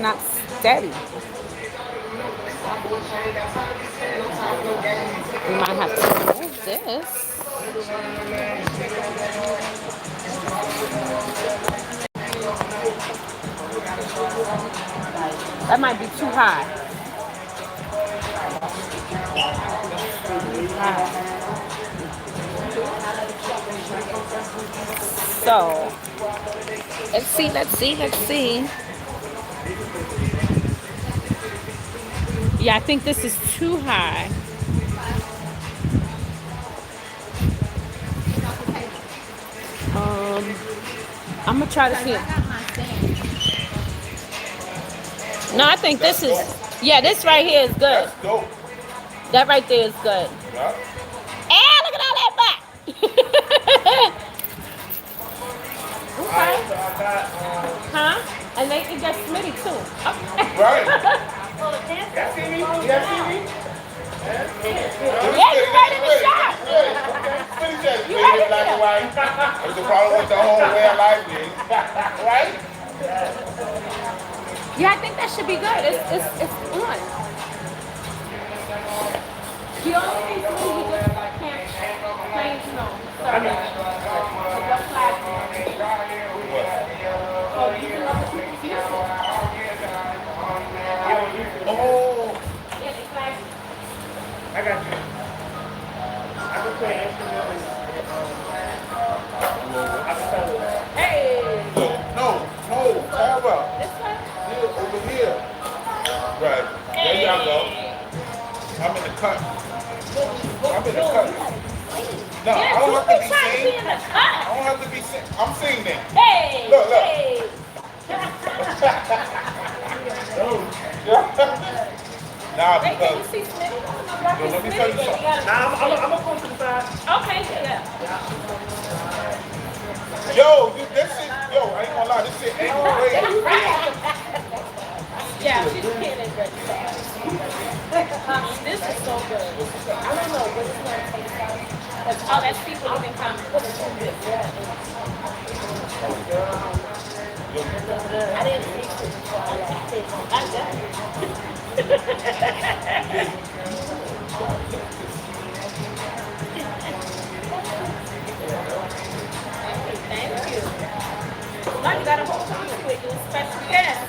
not steady. We might have to remove this. That might be too high. So, let's see. Yeah, I think this is too high. I'm gonna try to see it. No, I think this is, yeah, this right here is good. That's dope. That right there is good. Yeah. Hey, look at all that butt. Okay. Huh? And they can get Smitty too. Okay. Right. Y'all see me? Y'all see me? Yeah, you ready to shot. Finish that, baby, black and white. That's the problem with the whole way of life is. Right? Yeah, I think that should be good. It's on. The only thing to me, you just can't change, you know, certain. Oh, you can love the people's music. Oh. Yeah, they flash. I got you. I can play instruments. I can tell you. Hey! No, Tara. This one? Here, over here. Right. There y'all go. I'm in the cut. No, Yeah, I don't you have to be be trying to be seen. in the I cut. don't have to be seen. I'm singing. Hey! Look. Hey! Nah, Hey, can you because see Smitty? yo, let me tell you something. Nah, I'm gonna come to the side. Okay, yeah. Yo, this shit, I ain't gonna lie, this shit ain't crazy. Yeah, she's kidding, but this is so good. I don't know what it's going to taste like. Oh, that's people even come. I didn't taste it before. I like it. I Thank you. Now you got a whole time with you, special guest.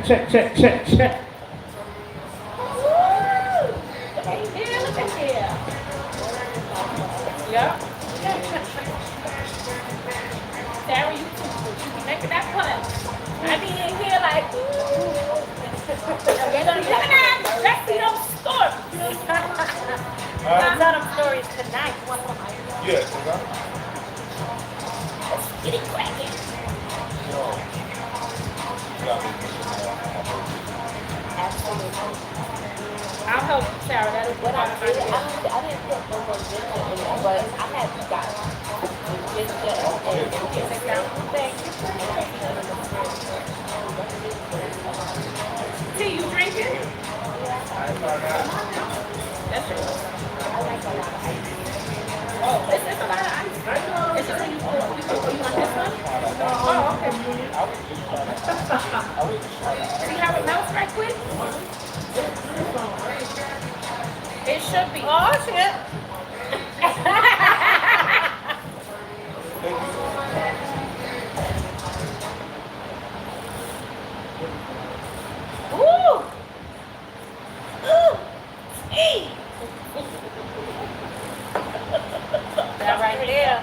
Check. Look at here. Yeah. Sarah, you keep making that punch. I be in here like, ooh. Let's see those stories. Tell them stories tonight. Yes, Get it cracking. I'll help you, Sarah. That is what I did. I didn't put no more ginger in it, but I had got ginger and thank you. Tea, you drinking? That's it. I like a lot of ice. Oh, it's a lot of ice. It's just you want this one? Oh, okay. See how it melts right quick? It should be. Oh, shit. Ooh. Ooh. Hey. That right there.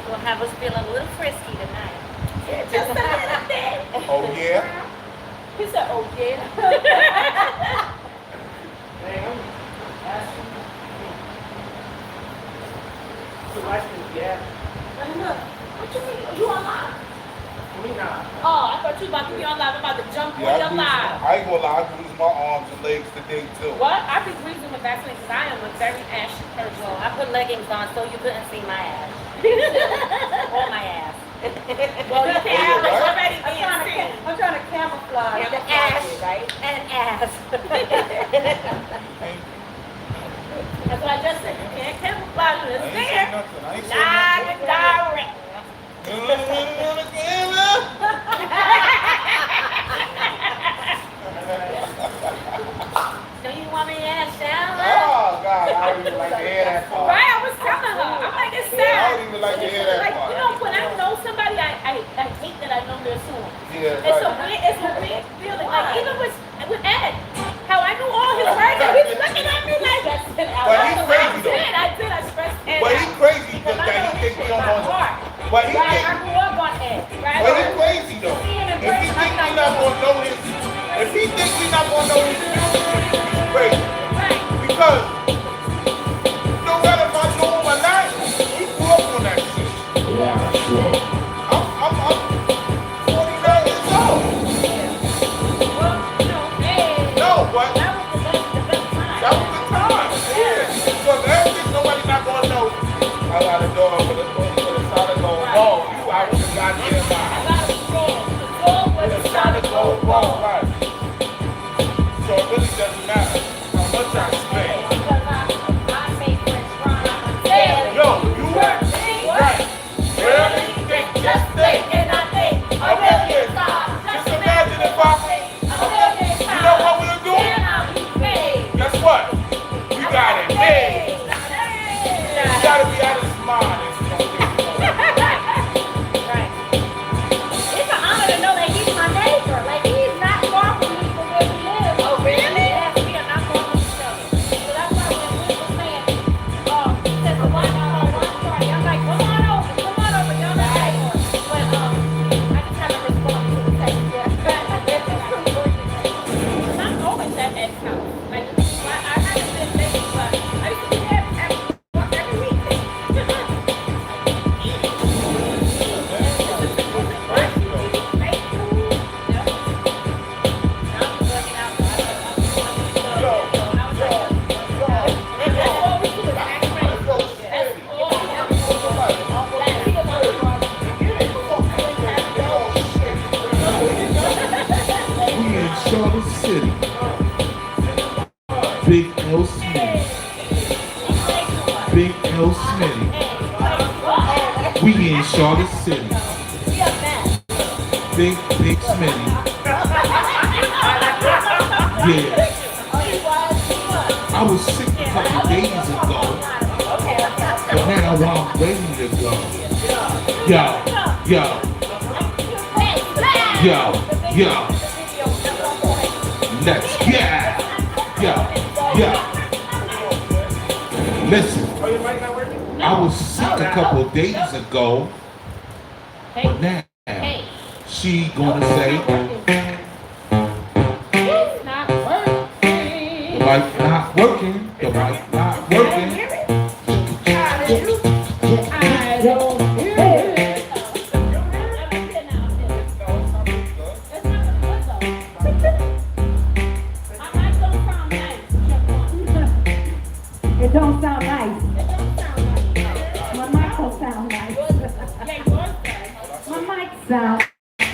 Will have us feeling a little frisky tonight. Yeah, just a little bit. Oh, yeah? He said, oh, yeah. What you mean? You on live? Oh, I thought you about to be on live. I'm about to jump on your live. I ain't gonna lie, I grease my arms and legs today too. What? I be greasing with Vaseline because I am a very ashy person. Well, I put leggings on so you couldn't see my ass. Or my ass. Well, you can't have it already being seen. I'm trying to camouflage the ass, right? And ass. That's what I just said. You can't camouflage ain't It's say there. nothing. I ain't say Live nothing. and direct. Do you want me to have shower? Oh, God, I don't even like to hear that part. Right, I was telling her. I'm like, it's I sad. don't even like to hear that Like, part. you know, when I know somebody, I hate that I know their soon. Yeah, It's a weird feeling. Like, even with Ed, how I knew all his words, and he's looking at me like, But he's crazy, though. I did, I stressed Ed But out. he's crazy Because because I he know think we shit don't by want heart. But he Right, I think, grew up on Ed. Right? but he's crazy though. If he think we not gonna know his, if he think we not gonna know his music, he's crazy. Right. Because no matter if I know him or not, he grew up on that shit. Yeah, sure. I'm 49 years old. Well, you know, hey. No, but That was the best time. that was the time. Yeah. Because everything nobody's not gonna know. I got a dog with a solid gold ball. You out of the goddamn I mind. got a score. The score was With a a solid gold ball, ball. right? So it really doesn't matter how much I spend. Because I make French fries. Yo, you right. Right. Really? Think, just think. And I think A million. Just imagine if you know what we'll do? Guess what? We got it made. You gotta be out of his mind. Right. It's an honor to know that he's my neighbor. Like, he's not far from me from where we live. Oh, really? Yes, we are not far from each other. So that's why when we were saying, he said, the one party, I'm like, come on over, y'all not neighbors. But, I just haven't responded to the text yet. I'm always at Ed's house. Like, I haven't been lately, but I used to be there every weekend. We in Charlotte City. Big L. Smitty. Big L. Smitty. We in Charlotte City. Big Smitty. Yeah. I was sick a couple days ago, but now I'm ready to go. Yo. Let's get. Yo. Listen, I was sick a couple days ago, but now she gonna say It's not working. the mic not working. The mic not working. I don't hear it. It don't sound nice. My mic don't sound nice. My mic sound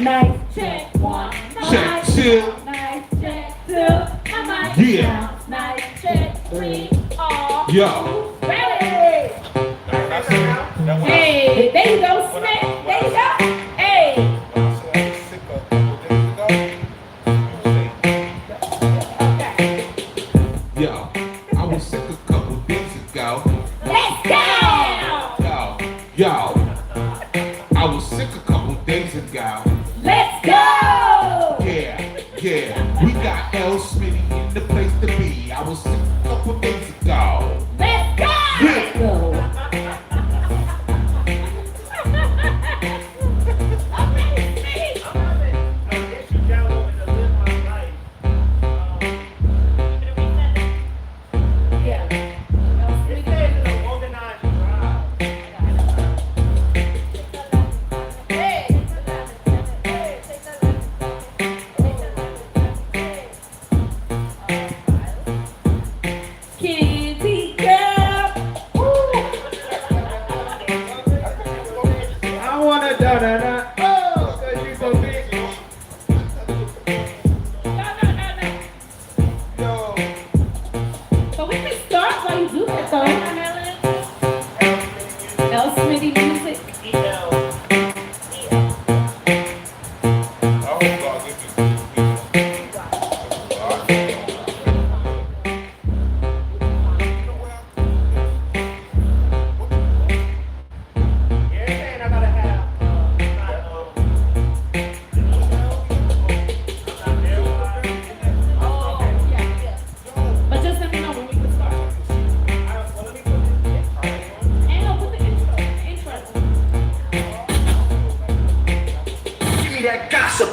nice. Check one. Check two. Nice. Check two. My mic Yeah. sound nice. Check three. Yo. Ready? Hey, there you go, Smith. There you go. Hey. Yo. I was sick a couple days ago. Let's go. Yo. I was sick a couple days ago. Let's go. Yeah. We got L. Smitty in the place to be. I was sick a couple days ago. Let's go. Yeah. go.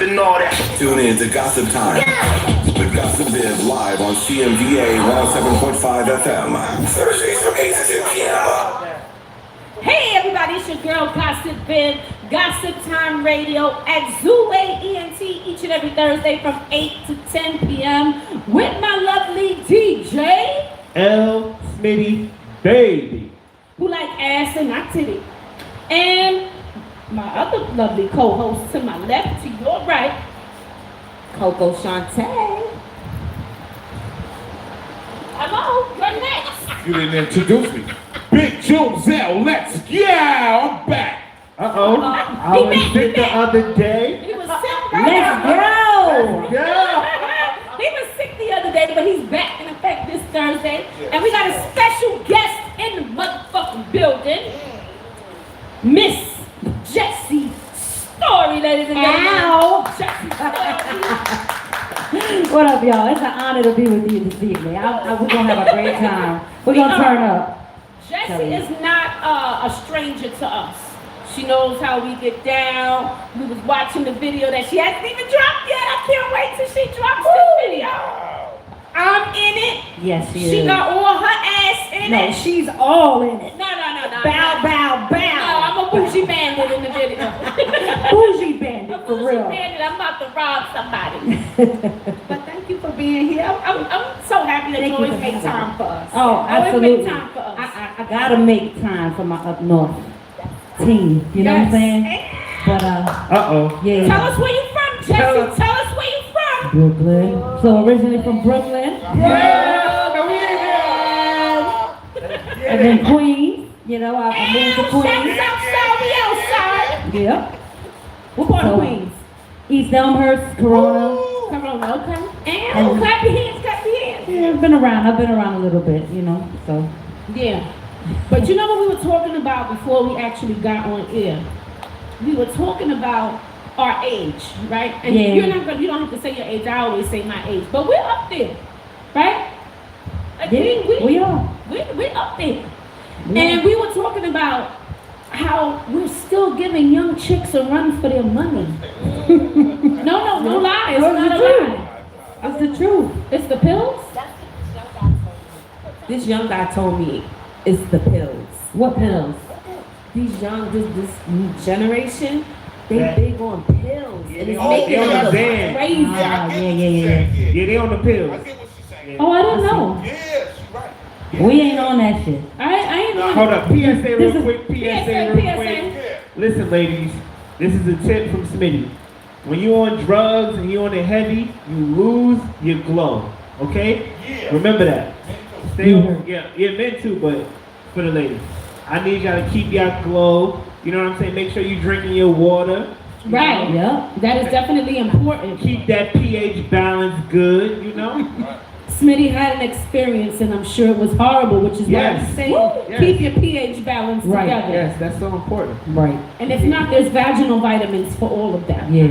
didn't know that. Tune in to Gossip Time. With Gossip Biz live on CMVA 107.5 FM. Thursdays from 8 to 10 p.m. Hey everybody, it's your girl Gossip Biz, Gossip Time Radio at Zoo-Way ENT each and every Thursday from 8 to 10 p.m. with my lovely DJ L. Smitty Baby. who like ass and not titty. And my other lovely co-host to my left, to your right, Coco Shantae. Hello, you're next. You didn't introduce me. Big Joselle, let's yeah, I'm back. Uh-oh. I was sick the other day. He was sick. Let's go. He was sick the other day, but he's back in effect this Thursday. And we got a special guest in the motherfucking building. Miss Jessie Storey, ladies and gentlemen. Ow. Jessie Storey. What up, y'all? It's an honor to be with you this evening. We're going to have a great time. We're going to turn up. Jessie is not a stranger to us. She knows how we get down. We was watching the video that she hasn't even dropped yet. I can't wait till she drops this video. I'm in it. Yes, she is. She got all her ass in No, it. she's all in it. No. Bow, bow, No, bow. I'm a bougie bandit in the video. Bougie bandit, A for bougie real. bandit. I'm about to rob somebody. But thank you for being here. I'm so happy that you Thank you always for make having time me. for us. Oh, Always absolutely. make time for us. I gotta make time for my up north team. You know what I'm saying? But Uh-oh. yeah. Tell us where you from, Jessie. Tell us where you from. Brooklyn. So originally from Brooklyn. And then Queens. You know, I moved to Queens. We outside. Yep. What part of So, Queens? East Elmhurst, Corona. Corona, okay. And And- clap your hands, clap your hands. Yeah, I've been around a little bit, you know, so. Yeah. But you know what we were talking about before we actually got on air? We were talking about our age, right? And Yeah. you don't have to say your age. I always say my age. But we're up there, right? Like Yeah, we are. We're up there. And we were talking about how we're still giving young chicks a run for their money. No lie. It's That's not the a truth. lie. That's the truth. It's the pills? This young guy told me it's the pills. What pills? These young, this new generation, they Yeah. big on pills. And it's Oh, making they on them the look band. crazy. Yeah, I get yeah, what yeah, she's yeah. saying. Yeah, they on the I pills. get what she's saying. Oh, I didn't know. Yeah, she's right. We ain't on that shit. I ain't No. Hold up, PSA real is- quick, PSA PSA, real quick. Yeah. Listen, ladies, this is a tip from Smitty. When you on drugs and you on the heavy, you lose your glow. Okay? Yeah. Remember that. Mental. Stay on. Yeah, men too, but for the ladies, I need y'all to keep y'all glow. You know what I'm saying? Make sure you drinking your water. you Right. know? Yep. That is definitely important. Keep that pH balance good. You know. Smitty had an experience, and I'm sure it was horrible, which is why I'm Yes. saying Yes. keep your pH balance Right. together. Yes, that's so important. Right. And if not, there's vaginal vitamins for all of that. Yeah.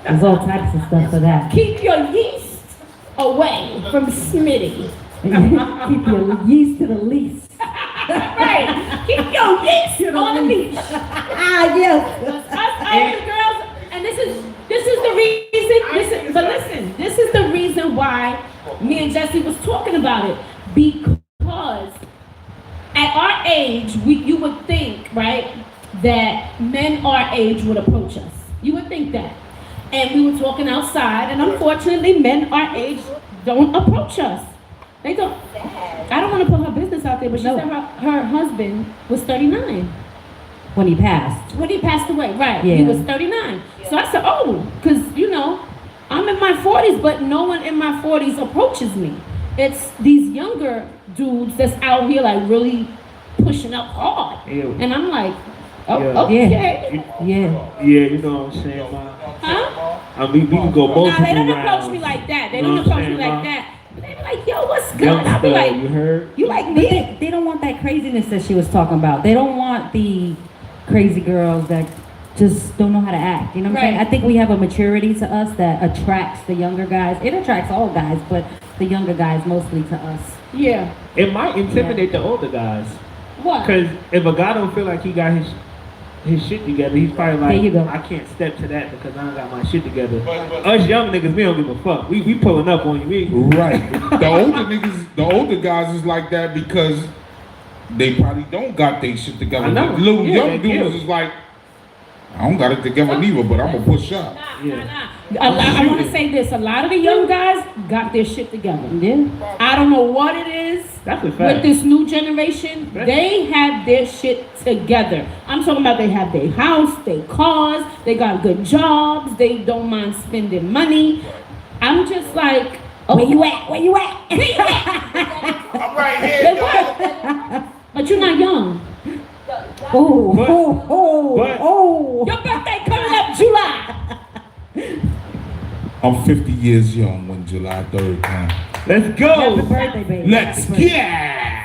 There's all types of stuff for that. Keep your yeast away from Smitty. Keep your yeast to the least. Right. Keep your yeast on the leash. Ah, yes. Us older girls, and this is the reason. This is the reason why me and Jessie was talking about it, because at our age, you would think, right, that men our age would approach us. You would think that, and we were talking outside, and unfortunately, men our age don't approach us. They don't. I don't want to put her business out there, but she No. said her husband was 39. When he passed. When he passed away, right. Yeah. He was 39. So I said, oh, because, you know, I'm in my 40s, but no one in my 40s approaches me. It's these younger dudes that's out here, like, really pushing up hard. Ew. And I'm like, oh, Yeah. okay. Yeah. Yeah, you know what I'm saying, Ma. Huh? I mean, we can go Nah, multiple they don't rounds. approach me like that. They You don't know what I'm approach me saying, like Ma? that. But they be like, yo, what's good? I'll be Youngster, like, you heard? you like But me? they don't want that craziness that she was talking about. They don't want the crazy girls that just don't know how to act. You know what I'm saying? Right. I think we have a maturity to us that attracts the younger guys. It attracts all guys, but the younger guys mostly to us. Yeah. It might intimidate the older guys. What? Because if a guy don't feel like he got his his shit together, he's probably like, There you go. I can't step to that because I don't got my shit together. But- Us young niggas, we don't give a fuck. We pulling up on you. Right. The older guys is like that because they probably don't got their shit together. I know. The little Yeah, young they dudes do. is like, I don't got it together neither, but I'm gonna push up. Yeah. I want to say this. A lot of the young guys got their shit together. Yeah. I don't know what it is That's a with fact. this new generation. They have their shit together. I'm talking about they have their house, their cars, they got good jobs, they don't mind spending money. I'm just like, where you at? Where you at? Where you at? I'm right here, yo. But you're not young. Oh, But- oh, oh, but- oh. Your birthday coming up July. I'm 50 years young when July 3rd comes. Let's Happy go. birthday, baby. Let's Happy birthday. get.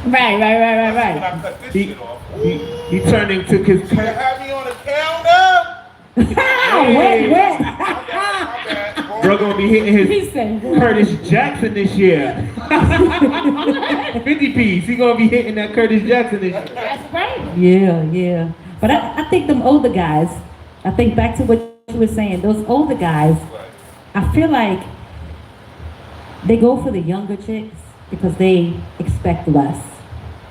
Right. When I cut this He, shit off. he turning to his You have me on the counter? Wait. My bad. bro gonna be hitting his He said, Curtis Jackson this year. 50 piece. He gonna be hitting that Curtis Jackson this year. that's right. Yeah. But I think them older guys, I think back to what you were saying, those older guys, I feel like they go for the younger chicks because they expect less.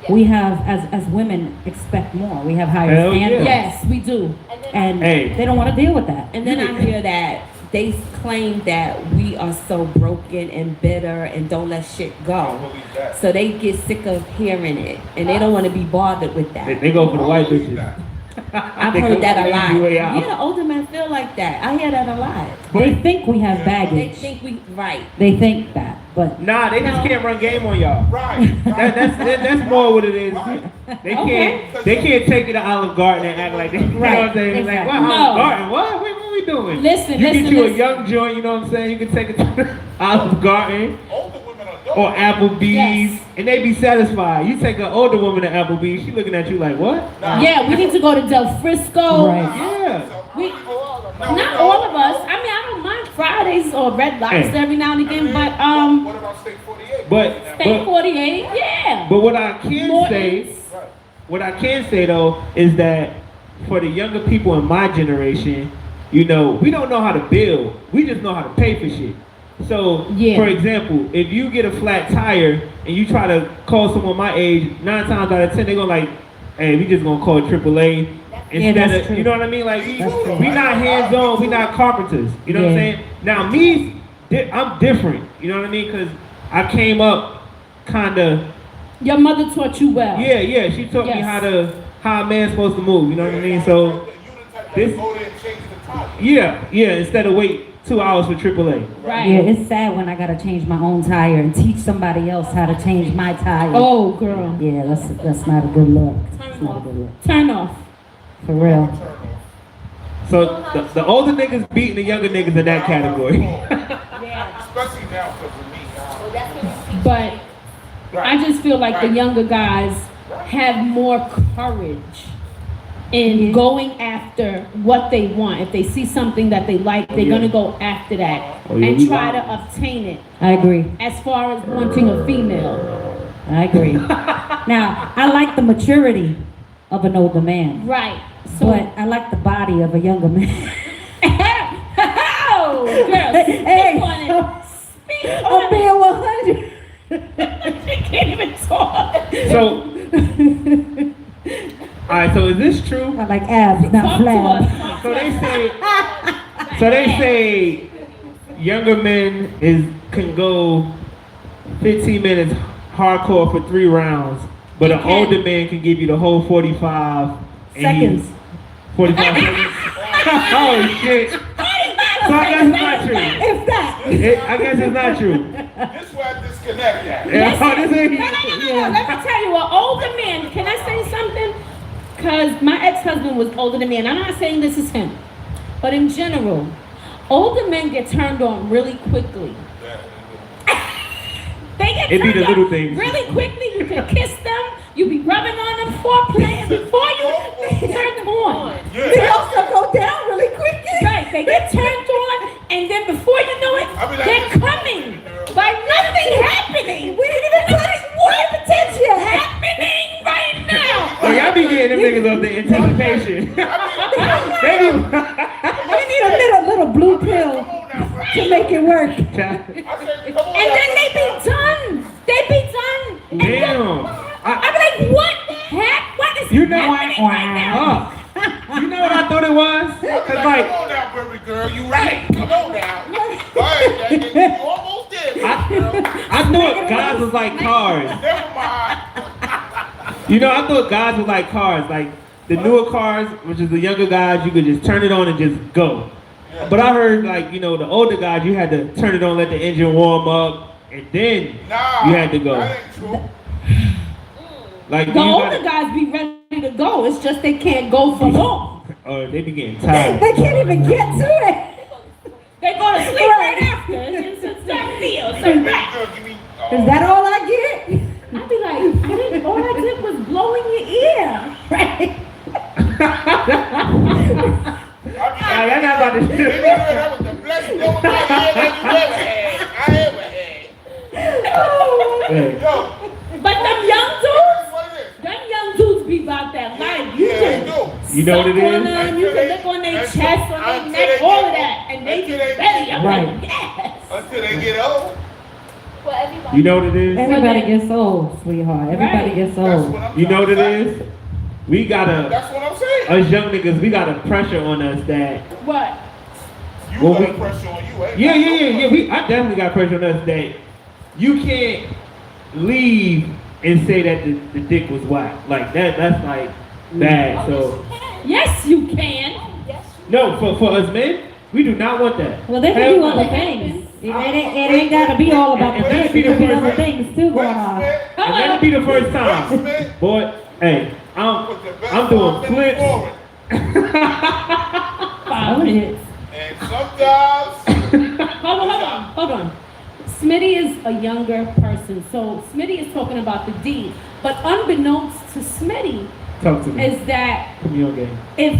We have, as women, expect more. We have higher Hell yeah. standards. Yes, we do. And Hey. they don't want to deal with that. And then I hear that they claim that we are so broken and bitter and don't let shit I go. believe that. So they get sick of hearing it and they don't want to be bothered with that. They go for the white bitches. I've They go heard that for a the lot. easy way out. Yeah, older men feel like that. I hear that a lot. They think we have They baggage. think we right. They think that, but Nah, they just can't run game on y'all. Right. That's more what it is. They can't take you to Olive Garden and act like they, you know what I'm saying? It's like, what, No. Olive Garden? What are we doing? Listen, you listen, get you listen. a young joint, you know what I'm saying? You can take it to Olive Garden Older women are dope. or Applebee's, Yes. and they be satisfied. You take an older woman to Applebee's, she looking at you like, what? Yeah, we need to go to Del Frisco. Right. Yeah. We, not all of us. I mean, I don't mind Fridays or Red Lobster Hey. every now and again, but What about Steak 48? But Steak 48, yeah. but what I can Morton's. say, what I can say though, is that for the younger people in my generation, you know, we don't know how to build. We just know how to pay for shit. So, Yeah. for example, if you get a flat tire and you try to call someone my age, 9 times out of 10 they're gonna like, hey, we just gonna call AAA instead that's of, true. you know what I mean? Like, we That's true. not hands-on, we not carpenters. You know what I'm Yeah. saying? Now me, I'm different. You know what I mean? Because I came up kind of. Your mother taught you well. Yeah, she taught me Yes. how a man's supposed to move, you know what I mean? So, You the type this- that go there and change the tire. yeah, instead of wait 2 hours for AAA. Right. yeah, it's sad when I gotta change my own tire and teach somebody else how to change my tire. Oh, girl. Yeah, that's not a good look. That's not a good look. Turn off. For real. Turn off. So, the older niggas beating the younger niggas in that category. Especially now because of me. But I just feel like the younger guys have more courage in going after what they want. If they see something that they like, they're Yeah. gonna go after that Oh, yeah, and we try wild. to obtain it. I agree. As far as wanting a female. I agree. Now, I like the maturity of an older man, Right. So, but I like the body of a younger man. oh, girl, speak Hey, on it. Speak I'm on it. being 100. She can't even talk. So, alright, so is this true? I like abs, not Talk to flabs. us. So they say younger men can go 15 minutes hardcore for 3 rounds, but an can. older man can give you the whole 45 and Seconds. 45 seconds. Oh shit. So I guess it's not true. If that. I guess it's not true. This is where I disconnect at. Yeah, this ain't- No, let me tell you, an older man, can I say something? Because my ex-husband was older than me, and I'm not saying this is him, but in general, older men get turned on really quickly. They get It be turned the little on things. really quickly. You can kiss them, you be rubbing on them, foreplay, and before you turn them on. They also go down really quickly. Right, they get turned on, and then before you know it, I mean, they're coming. Like nothing happening. We didn't even touch what potential happening right now. Oh, y'all be getting them niggas niggas of the anticipation. We need a little blue pill to make it work. I said, come on And now, then they baby. be done. They be done. And Damn. I be like, what the heck? What is You know happening right now? You know what I thought it was? Cause Come like on now, baby girl, you right. Come on now. Go ahead, Jackie. You almost there, baby girl. I thought guys was like cars. Never mind. You know, I thought guys were like cars. Like the newer cars, which is the younger guys, you could just turn it on and just go. But I heard like, you know, the older guys, you had to turn it on, let the engine warm up, and then you had to go. That ain't true. Like The you older gotta- guys be ready to go. It's just they can't go for long. Oh, they be getting tired. They can't even get to it. They go to sleep right after. It's a done deal. It's a Baby wrap. girl, give me. Is that all I get? I'd be like, all I did was blowing your ear. Right. I'm not about to Baby girl, that was the best moment I ever had. Hey. Yo, But them young what dudes, is it? them young dudes be about that life. You Yeah, can they do. You know what it suck on is? them, you can look on their Until- chest, on their until neck, they all get- of that, and they until be they- ready. I'm Right. like, yes. Until they get old. Well, everybody. You know what it is? Everybody gets old, sweetheart. Everybody Right. gets That's old. what I'm You know what it trying to is? say. We gotta, That's what I'm saying. us young niggas, we got a pressure on us that, What? You Well, got we- pressure on you, ain't yeah. I definitely got pressure on us that you can't leave and say that the dick was whack. Like that's like bad. So Yes, you can. no, for us men, we do not want that. Well, they can Hell do no. other things. It ain't got to be all about the And dick. that'd be It the could be first other thing. things too going on. And that'll be the first time, boy. Hey, I'm doing flips. Other hits. And sometimes, Hold on. Smitty is a younger person, so Smitty is talking about the deed. But unbeknownst to Smitty Talk to me. is that Put me on game. if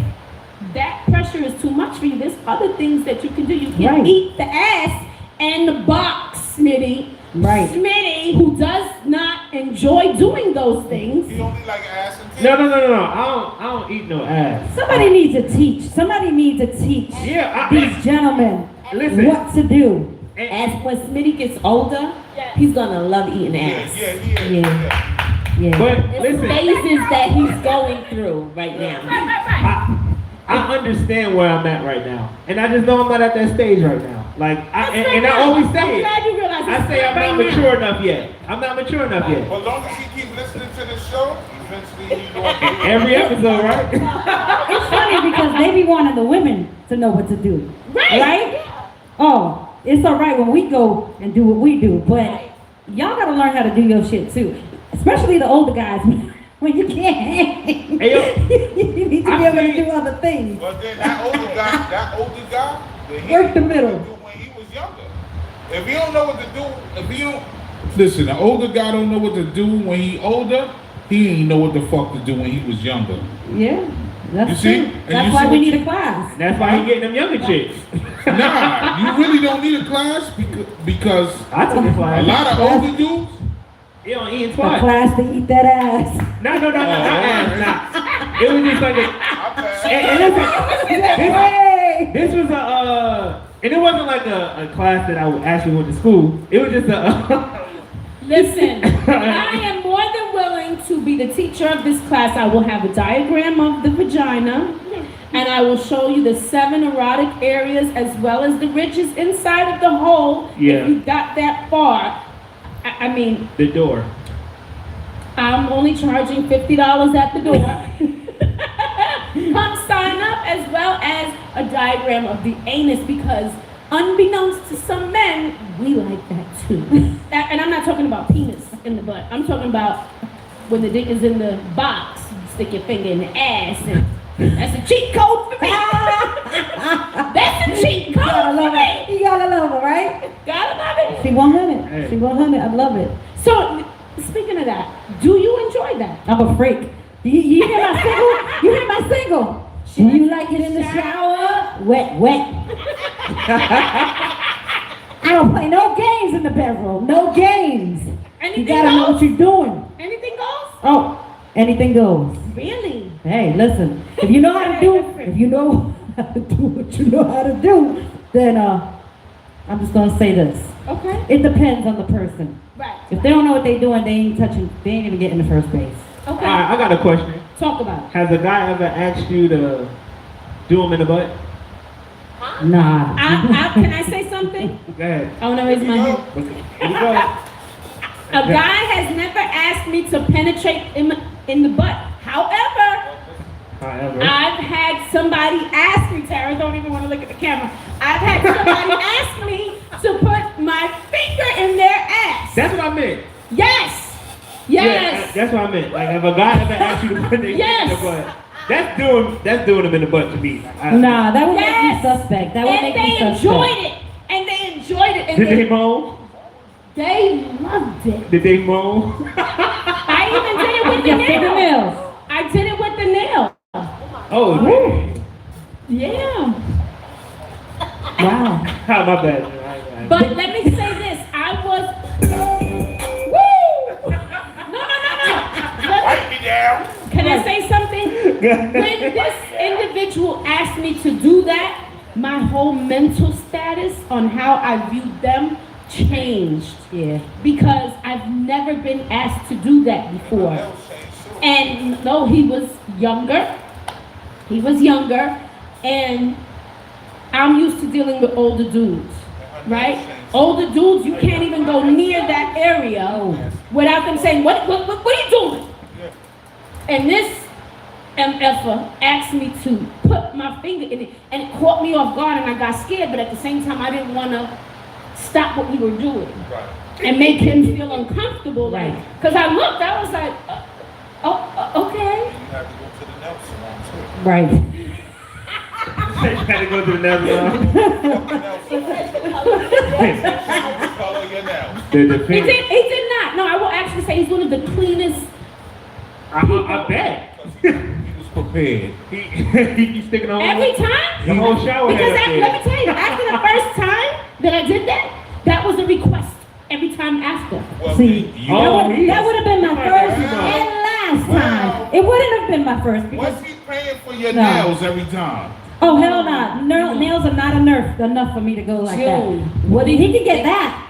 that pressure is too much for you, there's other things that you can do. You can Right. eat the ass and the box, Smitty. Right. Smitty, who does not enjoy doing those things. you only like ass and titties. No. I don't eat no ass. Somebody needs to teach. Somebody needs to teach Yeah, these gentlemen listen. what to do. As when Smitty gets older, he's gonna love eating ass. Yeah. Yeah. But It's listen, phases that he's going through right now. I understand where I'm at right now, and I just know I'm not at that stage right now. Like, and I always I'm say glad it. you realize I say I'm not mature enough yet. I'm not mature enough yet. But as long as he keep listening to the show, eventually he's going to Every episode, right? It's funny because they be wanting the women to know what to do. Right? Oh, it's all right when we go and do what we do, but y'all gotta learn how to do your shit too. Especially the older guys. When you can't hang, Hey, yo, you need to be able to do other things. But then that older guy, then he Work the didn't know middle. what to do when he was younger. If he don't know what to do, if he don't listen, the older guy don't know what to do when he older, he ain't know what the fuck to do when he was younger. Yeah, that's You see? true. And That's you why see we what need you- a class. That's why he getting them younger chicks. Nah, you really don't need a class because I took a a class. lot of older dudes. He don't eat A twice. class to eat that ass. No, not ass. Nah. It was just like a. And Hey! this was a. And it wasn't like a class that I actually went to school. It was just a. Listen, I am more than willing to be the teacher of this class. I will have a diagram of the vagina, and I will show you the 7 erotic areas as well as the ridges inside of the hole. Yeah. If you got that far. I mean, The door. I'm only charging $50 at the door. Come sign up as well as a diagram of the anus because unbeknownst to some men, we like that too. And I'm not talking about penis in the butt. I'm talking about when the dick is in the box, you stick your finger in the ass and that's a cheat code for me. That's a cheat You code gotta for love me. it. You gotta love it, right? Gotta love it. She 100. Hey. She 100. I love it. So, speaking of that, do you enjoy that? I'm a freak. You hear my single? You hear my single? Do you like it in the shower? Wet, wet. I don't play no games in the bedroom. No games. You Anything gotta know goes? what you're doing. Anything goes? Oh, anything goes. Really? Hey, listen. If you know how to do what you know how to do, then I'm just gonna say this. Okay. It depends on the person. Right. If they don't know what they're doing, they ain't even getting the first base. Okay. All right, I got a question. Talk about it. Has a guy ever asked you to do him in the butt? Nah. Can I say something? Go ahead. I want to raise my hand. Here we go. A guy has never asked me to penetrate in the butt. However, I've had somebody ask me, Tara, don't even want to look at the camera. I've had somebody ask me to put my finger in their ass. That's what I meant. Yes. Yeah, Yes. that's what I meant. Like if a guy ever asked you to put their Yes. in the butt, that's doing him in the butt to me. Nah, that would make me Yes. suspect. That would And make me they suspect. enjoyed it. And they enjoyed it. And Did they moan? they loved it. Did they moan? I even did it with the Your fingernails. I did it with the nail. Oh, man. Yeah. Wow. My bad. But let me say this. I was. Woo! No. Write me down. Can I say something? When this individual asked me to do that, my whole mental status on how I viewed them changed. Yeah. Because I've never been asked to do that before. And no, he was younger. And I'm used to dealing with older dudes, right? Older dudes, you can't even go near that area without them saying, what are you doing? And this MFer asked me to put my finger in it, and it caught me off guard, and I got scared, but at the same time, I didn't want to stop what we were doing and make him feel uncomfortable. Right. Because I looked, I was like, okay. You have to go to the nail salon too. Right. Had to go to the nail salon. Color your nails. The He finger. did not. No, I will actually say he's one of the cleanest. I bet. He was prepared. He sticking on Every time? the whole shower Because head up let me there. tell you, after the first time that I did that, that was a request every time after. Well, See, Oh, that would have been my first Wow. and last time. It wouldn't have been my first because What's he paying for your No. nails every time? oh hell no, nails are not enough for me to go like June, that. what do He you can get that.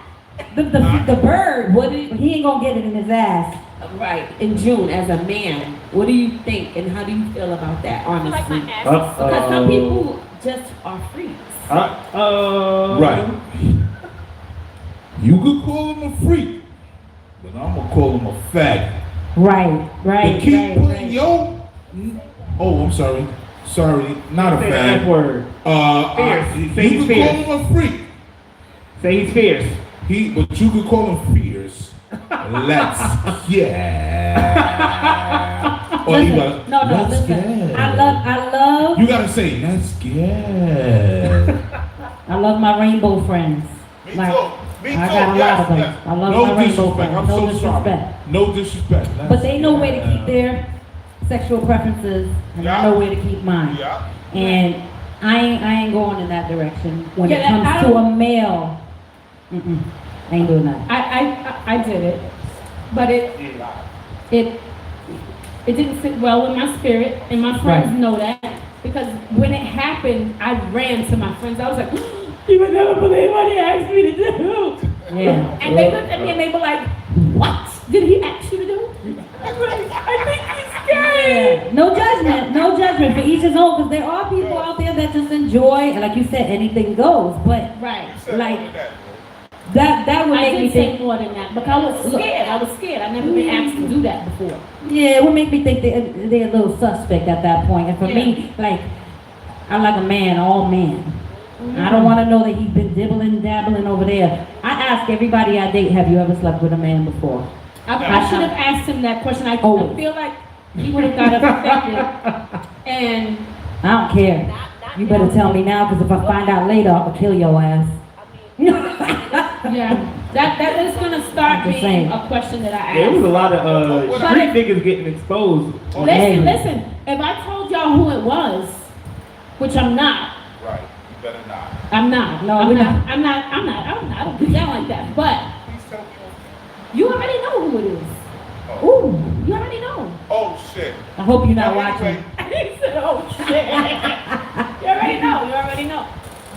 The bird, but he ain't gonna get it in his ass. Right, in June, as a man, what do you think and how do you feel about that, honestly? Because some people just are freaks. Right. You could call him a freak, but I'm gonna call him a faggot. Right. To keep putting your. Oh, I'm sorry. Sorry, not a Say the F fag. word. Fierce. Say You he's could call fierce. him a freak. Say he's fierce. But you could call him fierce. Let's yeah. Or you gotta, No, let's listen. get. I love You gotta say, let's get. I love my rainbow friends. Me Like, too. Me I too. got a lot of them. Yes. I love No my rainbow disrespect. friends. I'm No so disrespect. sorry. No disrespect. But they know where to keep their sexual preferences, and I know where to keep mine. Yeah. And I ain't going in that direction when it Yeah, comes I to don't- a male. I ain't doing that. I did it, but it didn't sit well with my spirit, and my friends Right. know that because when it happened, I ran to my friends. I was like, "You would never believe what he asked me to do." Yeah. And they looked at me and they were like, "What did he ask you to do?" I was like, "I think he's scared." No judgment for each his own, because there are people out there that just enjoy, and like you said, anything goes. But Right. like that would I make me did say think. more than that, because I was scared. I was scared. I've never been asked to do that before. Yeah, it would make me think they're a little suspect at that point. And for me, like, I like a man, all men. I don't want to know that he's been dibbling, dabbling over there. I ask everybody I date, have you ever slept with a man before? I should have asked him that question. I Oh. feel like he would have got offended. And I don't care. You better tell me now, because if I find out later, I'll kill your ass. yeah, that is gonna start I'm just being saying. a question that I There was a ask. lot of street niggas getting exposed. on that. Listen. If I told y'all who it was, which I'm not, Right. You better not. I'm not. No, I'm we're not. I don't do that like that. But Please tell me. you already know who it is. Ooh. You already know. Oh shit. shit. I hope you're not Now, watching. anyway, He said, oh shit. You already know.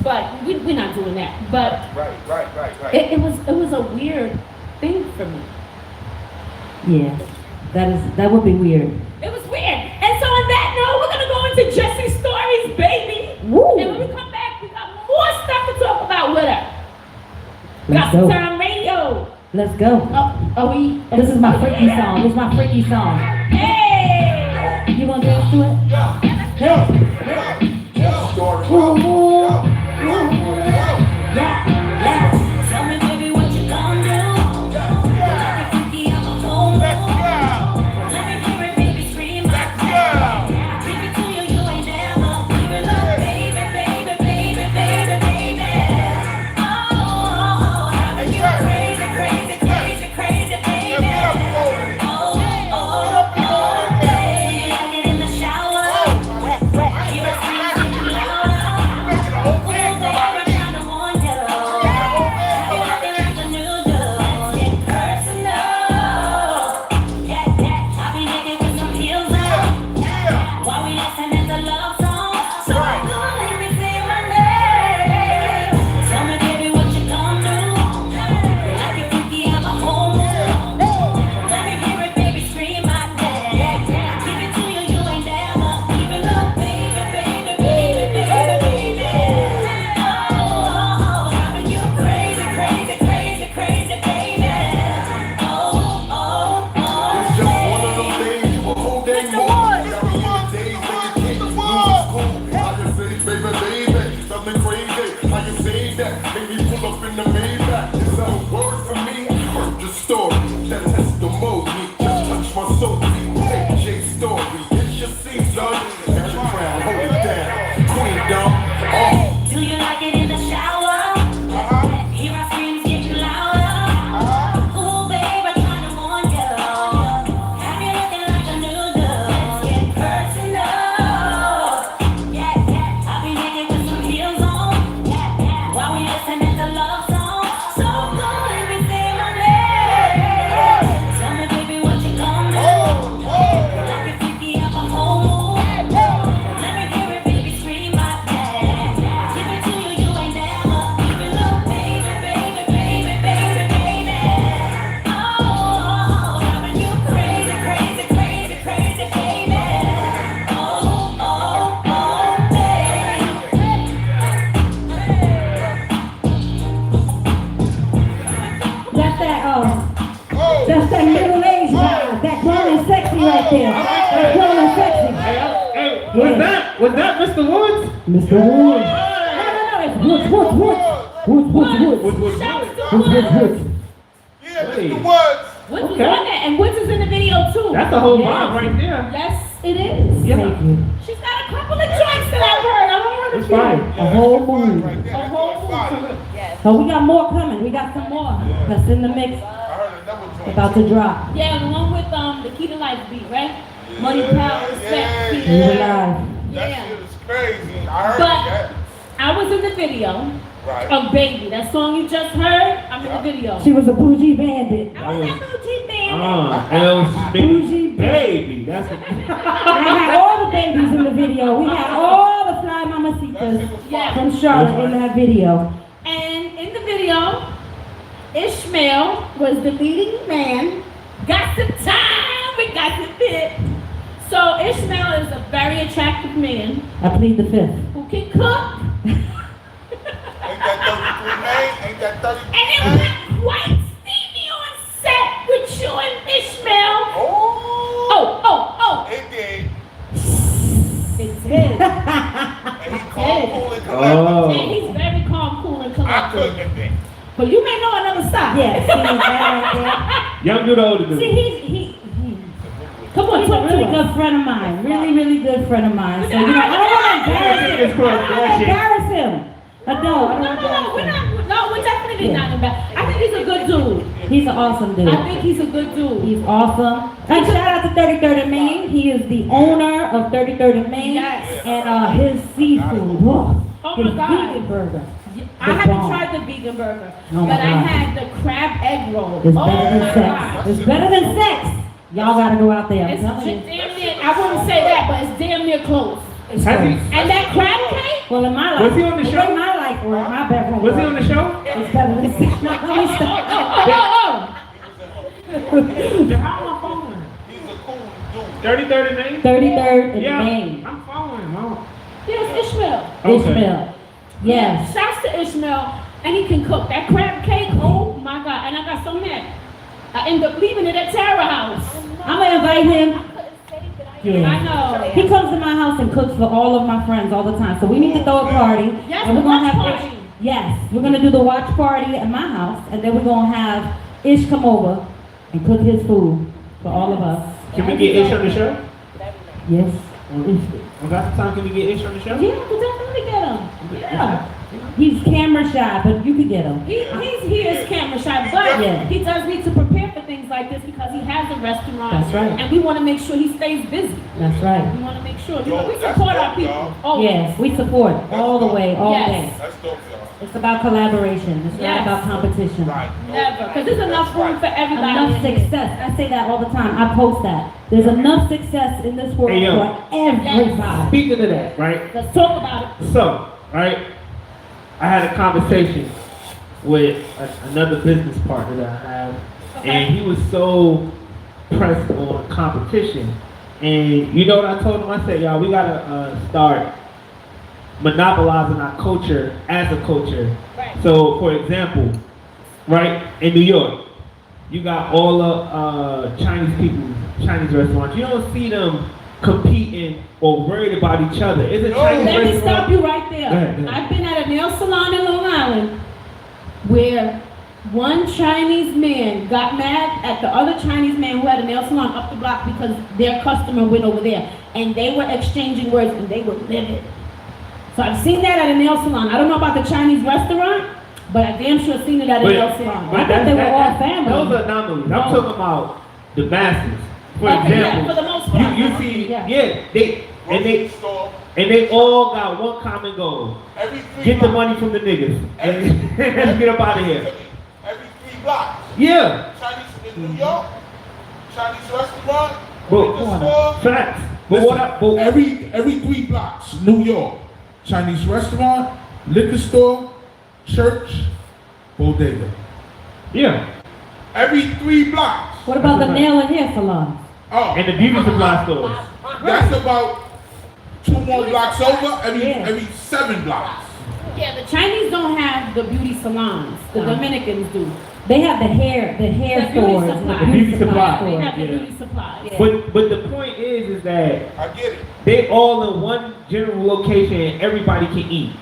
But we're not doing that. But Right. it was a weird thing for me. Yeah, that would be weird. It was weird. And so on that note, we're gonna go into Jessie Stories, baby. Woo. And when we come back, we got more stuff to talk about with her. Let's Gossip go. Time Radio. Let's go. This is my freaky song. This is my freaky song. Hey! You gonna dance to it? Hey. Ooh, ooh. Yeah. Tell me, baby, what you gonna do? let's go. Let me hear it, baby, scream out. Give it to you, you ain't never give it up, baby, baby, baby, baby, baby. Oh, how you crazy, crazy, crazy, crazy, baby. Oh, baby, I get in the shower. Hear it screaming louder. Oh, baby, I'm trying to warn you. You're acting like a new dude. Get personal. Yeah, I'll be naked with some heels on. While we listening to love songs. So go let me say my name. Tell me, baby, what you gonna do? Like a freaky, I'm a whole mood. Let me hear it, baby, scream my name. Give it to you, you ain't never give it up, baby, baby, baby, baby, baby. Oh, driving you crazy, crazy, crazy, crazy, baby. Oh, It's just one of them days you a whole day more. Carry in the days when you can't lose school. How you say, baby, something crazy. How you say that? Make me pull up in the Maybach. It's a word for me. I heard your story. That testimony just touched my soul. Hey, J Story, it's your season. Get your crown, hold it down. Queen dumb. do you like it in the shower? Hear our screams getting louder. Ooh, babe, I'm trying to warn you. Have you looking like a new dude? Let's get personal. Yeah, I'll be naked with some heels on. While we listening to love songs. So go let me say my name. Tell me, baby, what you gonna do? Like a freaky, I'm a whole mood. Let me hear it, baby, scream my name. Give it to you, you ain't never give it up, baby, baby, baby, baby, baby. Oh, driving you crazy, crazy, crazy, crazy, baby. Oh, That's that middle-aged guy. That grown and sexy right there. That grown and sexy. Was that Mr. Woods? Mr. Woods. No, it's Woods. Woods. Yeah, Mr. Woods. Woods was on there, and Woods is in the video too. That's the whole vibe right there. Yes, it is. Yeah. Thank you. She's got a couple of joints that I've heard. I don't want to It's fine. A whole mood. Right there. A whole Fire. So we got more coming. We got some more. That's in the mix. I heard another joint. About to drop. Yeah, the one with the Key to Life beat, right? Money, power, respect, Key to We Life. live. That Yeah. shit is crazy. I heard But that. I was in the video Right. of Baby. That song you just heard, I'm in the video. She was a bougie bandit. I was that bougie man. And it was Bougie baby. That's I had all the babies in the video. We had all the fly mamacitas Yeah. from Charlotte in that video. And in the video, Ishmael was the leading man. Gossip time, we gossip it. So Ishmael is a very attractive man I plead the fifth. who can cook. Ain't that 33 name? Ain't that 33 And it name? went quite steamy on set with you and Ishmael. Oh. It did. It did. And he called cool and collected. Oh. And he's very calm, cool, and I collected. couldn't have been. But you may know another side. Yeah, see that right Young dude, older there. See, dude. Come on, he's a talk to really us. good friend of mine. Really good friend of mine. So, you know, I don't want to embarrass him. I don't No, want to we're definitely not bad. I think he's a good dude. He's an awesome dude. I think he's a good dude. He's awesome. And shout out to 33rd and Main. He is the owner of 33rd and Main. Yes. And his seafood. Oh his my God. vegan burger. I haven't tried the vegan burger, Oh my but I God. had the crab egg roll. It's Oh better than my sex. God. It's better than sex. Y'all gotta go out there. I'm It's telling you. damn near I wouldn't say that, but it's damn near close. It's Has he- close. And that crab cake? Well, in my life, Was he on the show? In my life, or in my bedroom, Was he on the show? It's better than this. No, let me stop. How am I following? He's a cool dude. 33rd name? 33rd in Yeah, Maine. I'm following him. Yes, Ishmael. Okay. Ishmael. Yes. Shouts to Ishmael, and he can cook that crab cake. Oh my God! And I got so mad. I ended up leaving it at Tara House. I'm gonna invite him. Yeah. I know. He comes to my house and cooks for all of my friends all the time. So we need to throw a party. Yes, and we're the gonna watch have party. Ish. Yes, we're gonna do the watch party at my house, and then we're gonna have Ish come over and cook his food for all of us. Can we get Ish on the show? Yes. We got some time. Can we get Ish on the show? Yeah, we'll definitely get him. Yeah. He's camera shy, but you can get him. He is camera shy, but Yeah. he does need to prepare for things like this because he has a restaurant. That's right. And we want to make sure he stays busy. That's right. We want to make sure. Yo, we that's support our dope, people. y'all. Oh, Yes, we support all the way, all Yes. day. That's dope, y'all. It's about collaboration. It's Yes. not about competition. Right. never. Because there's enough room for everybody. Enough in here. success. I say that all the time. I post that. There's enough success in this world Hey, yo. for everybody. Speaking of that, right? Let's talk about it. So, right, I had a conversation with another business partner that I have, and he was so pressed on competition. And you know what I told him? I said, y'all, we gotta start monopolizing our culture as a culture. Right. So, for example, right, in New York, you got all the Chinese people, Chinese restaurants. You don't see them competing or worried about each other. It's a Chinese Let me restaurant. stop you right there. Go ahead, go ahead. I've been at a nail salon in Long Island where one Chinese man got mad at the other Chinese man who had a nail salon up the block because their customer went over there. And they were exchanging words and they were livid. So I've seen that at a nail salon. I don't know about the Chinese restaurant, but I damn sure seen it at a nail salon. I thought they were all family. Those are anomalies. I'm talking about the masses. For Okay, yeah, example, for the most part. you see, Yeah. they Grocery store. and they all got one common goal: Every 3 get the blocks. money from the niggas and let's get up out of here. Every 3 blocks. Yeah, Chinese in New York. Chinese restaurant. But- liquor store. facts. But what? But Every 3 blocks, New York, Chinese restaurant, liquor store, church, bodega. yeah, Every 3 blocks. What about the nail and hair salons? Oh, and the beauty supply stores. that's about 2 more blocks over. Yeah. Every 7 blocks. Yeah, the Chinese don't have the beauty salons. The No. Dominicans do. They have the hair The beauty stores, supply. the Beauty supply. They stores. have the Yeah. beauty supplies. But the point is that I get it. they all in one general location and everybody can eat.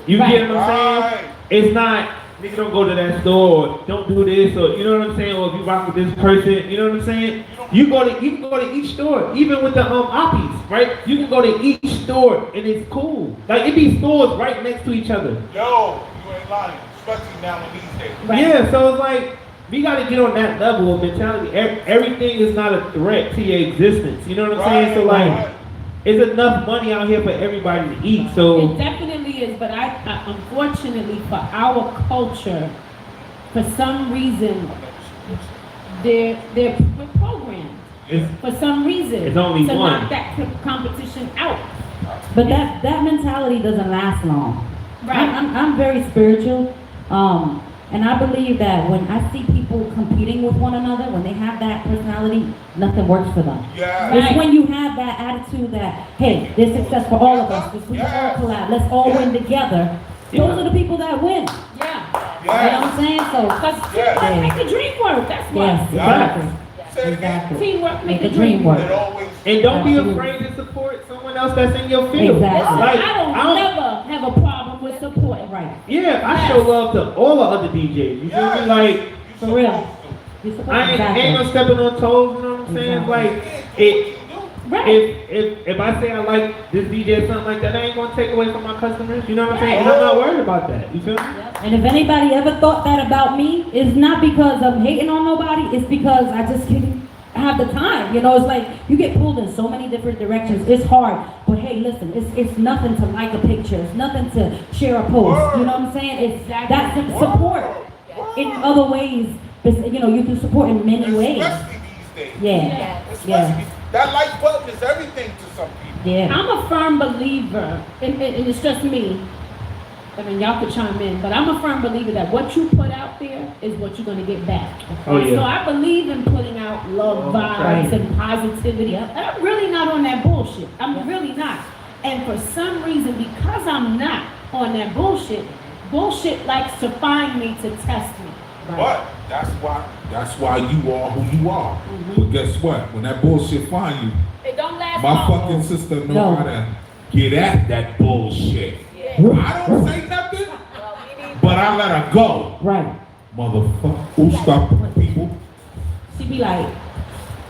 You Right. get what I'm saying? Right. It's not, nigga, don't go to that store, or don't do this, or you know what I'm saying, or if you rock with this person, you know what I'm saying? You can go to each store, even with the oppies, right? You can go to each store and it's cool. Like it be stores right next to each other. Yo, you ain't lying. Especially now in these days. Right. Yeah, so it's like we gotta get on that level of mentality. Everything is not a threat to your existence. You know what I'm saying? So like, Right. it's enough money out here for everybody to eat. So It definitely is, but I unfortunately for our culture, for some reason, they're programmed. it's For some reason, It's only to one. knock that competition out. But that mentality doesn't last long. Right. I'm very spiritual, and I believe that when I see people competing with one another, when they have that personality, nothing works for them. Yeah. Right. It's when you have that attitude that, hey, there's success for all of us, we can all collab, let's all win together. Those are the people that win. Yeah. You know what I'm saying? So, Because Yeah. teamwork make the dream work. That's what. yes, exactly. Say it again. Exactly. Teamwork make Make the the dream work. It always. and don't be Absolutely. afraid to support someone else that's in your field. Exactly. Like, I don't never have a problem with support. Right. Yeah, I show love to all the other DJs. You feel me? Like, For real. You support I ain't exactly. no stepping on toes. You know what I'm saying? Exactly. Like, it. Right. If I say I like this DJ or something like that, I ain't gonna take away from my customers. You know what I'm saying? And I'm not worried about that. You feel me? And if anybody ever thought that about me, it's not because I'm hating on nobody, it's because I just can't have the time. You know, it's like you get pulled in so many different directions. It's hard. But hey, listen, it's nothing to like a picture. It's nothing to share a post. You know what I'm saying? It's that's support in other ways. You know, you can support in many ways. Especially these days. Yeah. Especially Yeah. That like button is everything to some people. Yeah. I'm a firm believer, and it's just me. I mean, y'all could chime in, but I'm a firm believer that what you put out there is what you're going to get back. Oh, yeah. So I believe in putting out love vibes and positivity. And I'm really not on that bullshit. I'm really not. And for some reason, because I'm not on that bullshit likes to find me to test me. But That's why you are who you are. But guess what? When that bullshit find you, It don't last my long. fucking sister know how to get at that bullshit. I don't say nothing, but I let her go. Right. Motherfucker. Who stop people? She be like,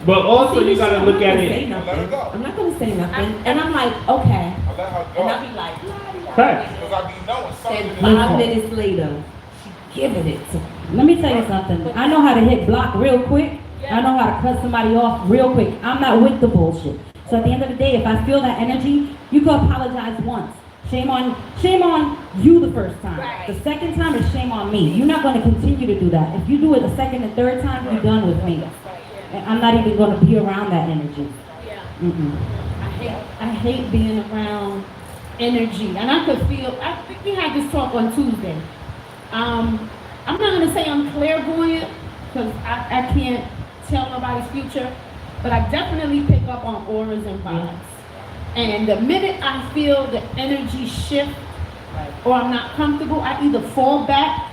But also you gotta I'm look not at gonna say it. nothing. Let her go. I'm not gonna say nothing. And I'm like, okay. I let her And go. I be like, Facts. Because I be knowing something. and is 5 minutes later, she giving it to me. Let me tell you something. I know how to hit block real quick. I know how to cut somebody off real quick. I'm not with the bullshit. So at the end of the day, if I feel that energy, you can apologize once. Shame on you the first time. Right. The second time is shame on me. You're not going to continue to do that. If you do it the second and third time, you're done with me. And I'm not even going to be around that energy. Yeah. Mm-mm. I hate being around energy, and I could feel. I think we had this talk on Tuesday. I'm not gonna say I'm clairvoyant because I can't tell nobody's future, but I definitely pick up on auras and vibes. And the minute I feel the energy shift or I'm not comfortable, I either fall back.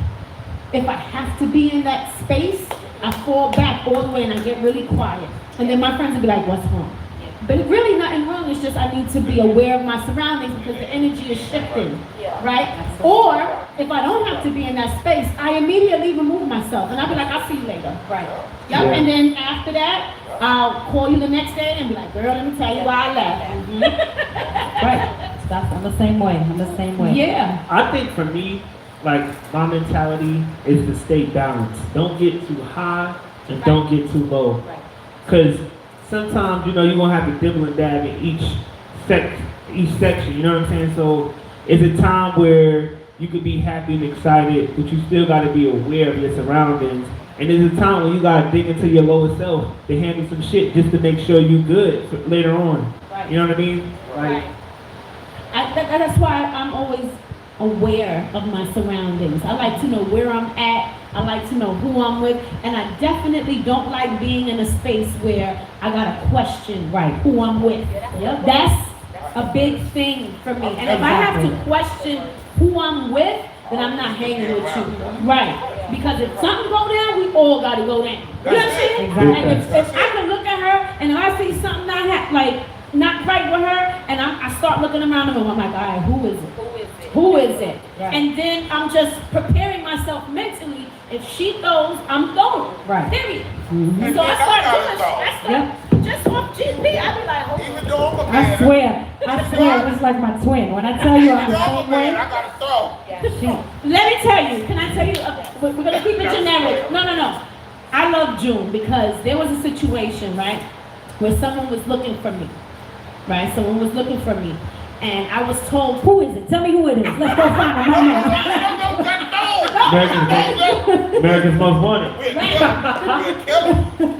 If I have to be in that space, I fall back all the way and I get really quiet. And then my friends will be like, what's wrong? But really nothing wrong, it's just I need to be aware of my surroundings because the energy is shifting, right? Or if I don't have to be in that space, I immediately remove myself and I'll be like, I'll see you later. Right. Yep. Yeah. And then after that, I'll call you the next day and be like, girl, let me tell you why I left. Right. I'm the same way. I'm the same way. Yeah. I think for me, like my mentality is to stay balanced. Don't get too high and don't get too low. Cause sometimes, you're gonna have to dibble and dab in each section, you know what I'm saying? So it's a time where you could be happy and excited, but you still gotta be aware of your surroundings. And there's a time when you gotta dig into your lower self to handle some shit just to make sure you're good for later on. Right. You know what I mean? Like, That's why I'm always aware of my surroundings. I like to know where I'm at. I like to know who I'm with. And I definitely don't like being in a space where I gotta question who I'm with. That's a big thing for me. And if I have to question who I'm with, then I'm not hanging with you. Right. Because if something go down, we all gotta go down. You know what I'm saying? Exactly. And if I can look at her and if I see something not right with her, and I start looking around the room, I'm like, all right, who is it? Who is it? Right. And then I'm just preparing myself mentally. If she goes, I'm going. Right. Period. Mm-hmm. So I start just off GP. I be like, Even though I'm a I man, swear, it's like my twin. When I tell you I'm even the though I'm a same man, way, I gotta throw. let me tell you. Can I tell you? We're gonna keep it generic. No. I love June because there was a situation, right, where someone was looking for me. Right? Someone was looking for me. And I was told, who is it? Tell me who it is. Let's go find him right now. America's Most Wanted.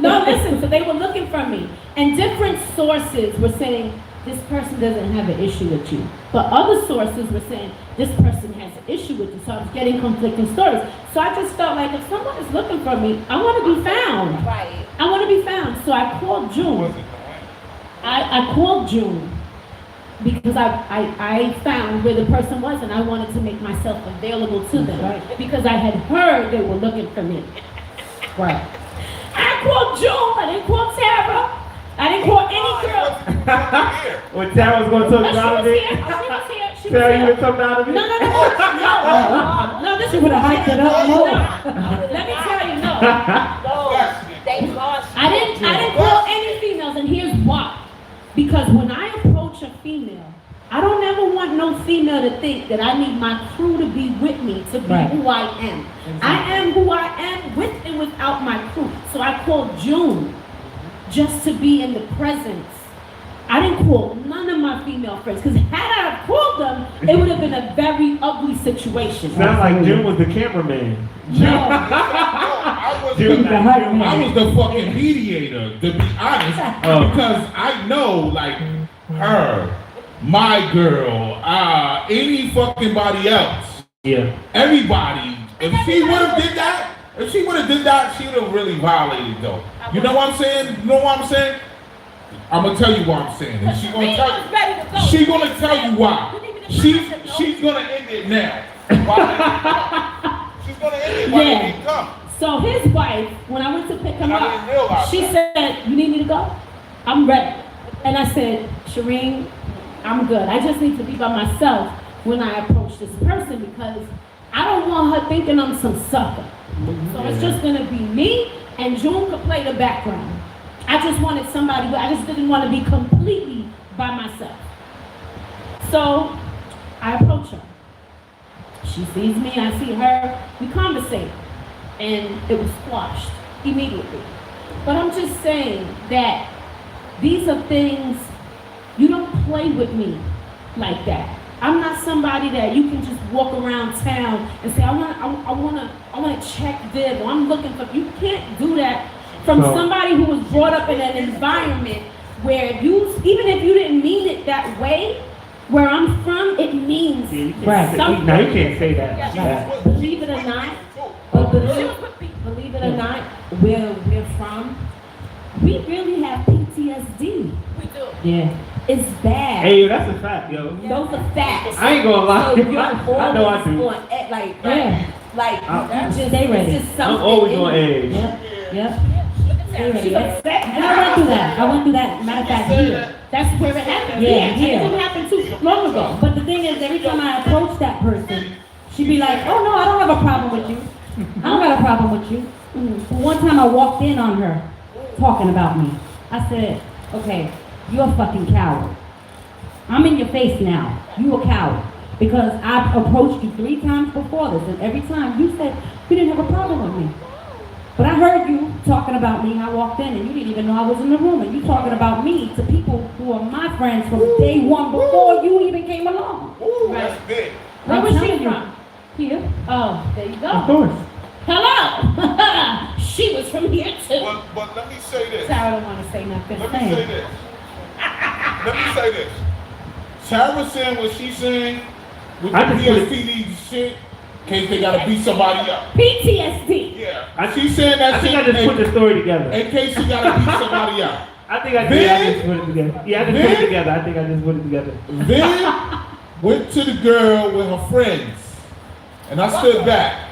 no, listen, so they were looking for me. And different sources were saying, this person doesn't have an issue with you. But other sources were saying, this person has an issue with you. So I was getting conflicting stories. So I just felt like if someone is looking for me, I want to be found. Right. I want to be found. So I called June. I called June because I found where the person was and I wanted to make myself available to them. Right. Because I had heard they were looking for me. Right. I called June. I didn't call Tara. I didn't call any girl. When Tara was gonna talk about it, She was here. She was Tara, you here. was coming out of it? No, this She would have hyped it up more. Let me tell you, I didn't call any females, and here's why. Because when I approach a female, I don't ever want no female to think that I need my crew to be with me to be who I am. Exactly. I am who I am with and without my crew. So I called June just to be in the presence. I didn't call none of my female friends because had I called them, it would have been a very ugly situation. Sounds like June was the cameraman. No. I I was the fucking mediator, to be honest, because I know, like, her, my girl, any fucking body else, everybody. If she would have did that, she would have really violated though. You know what I'm saying? You know what I'm saying? I'm gonna tell you what I'm saying. And she's gonna tell you why. She's gonna end it now. She's gonna end it while he didn't come. So his wife, when I went to pick him up, she said, "You need me to go? I'm ready." And I said, "Shireen, I'm good. I just need to be by myself when I approach this person because I don't want her thinking I'm some sucker. So it's just gonna be me and June could play the background. I just wanted somebody, but I just didn't want to be completely by myself." So I approach her. She sees me, I see her, we conversate, and it was squashed immediately. But I'm just saying that these are things, you don't play with me like that. I'm not somebody that you can just walk around town and say, I want to check this, or I'm looking for, you can't do that from somebody who was brought up in an environment where even if you didn't mean it that way, where I'm from, it means something. No, you can't say that. Yeah. Believe it or not, where we're from, we really have PTSD. We do. Yeah. It's bad. Hey, that's a fact, yo. Those are facts. I ain't gonna lie. So you're I know I do. Stay ready. I'm always on edge. Yep. Stay ready. And I went through that. Matter of fact, here. That's where it happened. Yeah. It didn't happen too long ago. But the thing is, every time I approach that person, she'd be like, "Oh no, I don't have a problem with you. I don't got a problem with you." But one time I walked in on her talking about me. I said, "Okay, you're a fucking coward. I'm in your face now. You a coward. Because I've approached you 3 times before this, and every time you said you didn't have a problem with me. But I heard you talking about me. I walked in and you didn't even know I was in the room, and you talking about me to people who are my friends from day one before you even came along." That's big. Where was she from? Here. Oh, there you go. Of course. Hello. She was from here too. But let me say this. Sarah don't want to say nothing. Let me say this. Let me say this. Sarah saying what she's saying with the PTSD shit, in case they gotta beat somebody up. PTSD. Yeah. She's saying that shit. I think I just put the story together. In case she gotta beat somebody up. I think I just put it together. Yeah, I just put it together. I think I just put it together. Then went to the girl with her friends, and I stood back.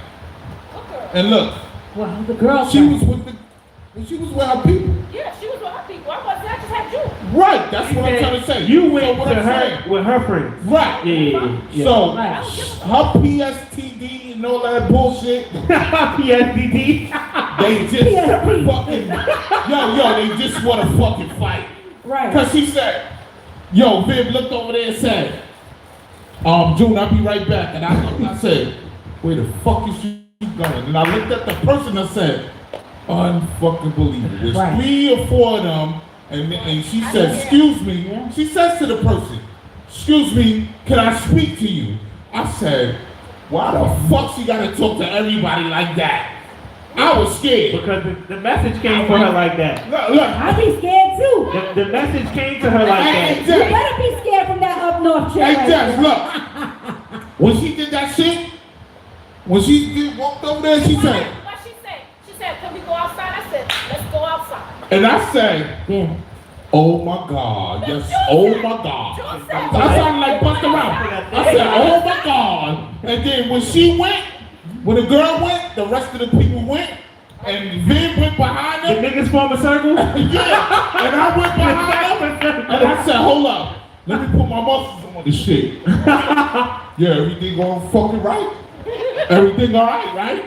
And look, well, the girl. She was with her people. Yeah, she was with her people. I just had you. Right, that's what I'm trying to say. You went to her with her friends. Right. Yeah. So her PSTD and all that bullshit. PSTD. They just fucking they just want to fucking fight. Right. Cause she said, Viv looked over there and said, June, I'll be right back. And I said, where the fuck is she going? And I looked at the person and said, unfucking believable. There's 3 or 4 of them, and she said, excuse me. Yeah. She says to the person, excuse me, can I speak to you? I said, why the fuck she gotta talk to everybody like that? I was scared. Because the message came for her like that. Look. I'd be scared too. The message came to her like that. You better be scared from that up north chick. Hey, Jess, look. When she did that shit, when she walked over there, she said, What she said? She said, can we go outside? I said, let's go outside. and I said, oh my God, yes, oh my God. I sounded like Busta Rhymes. I said, oh my God. And then when the girl went, the rest of the people went, and Viv went behind them. The niggas form a circle? Yeah, and I went behind them, and I said, hold up, let me put my muscles on this shit. Yeah, everything going fucking right? Everything all right?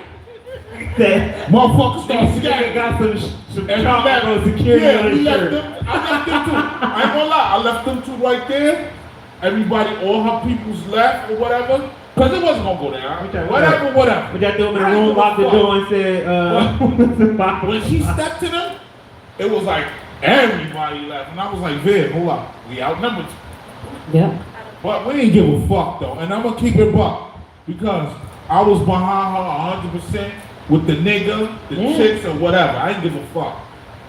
Motherfuckers start scattering. Got some trauma security on his shirt. I left them two. I ain't gonna lie, I left them 2 right there. Everybody, all her people's left or whatever. Cause it wasn't gonna go down. Whatever. But y'all threw them in the room, locked the door and said, when she stepped to them, it was like everybody left. And I was like, Viv, hold up. We outnumbered. Yeah. But we ain't give a fuck though. And I'm gonna keep it buck. Because I was behind her 100%. with the nigga, the chicks, or whatever. I didn't give a fuck.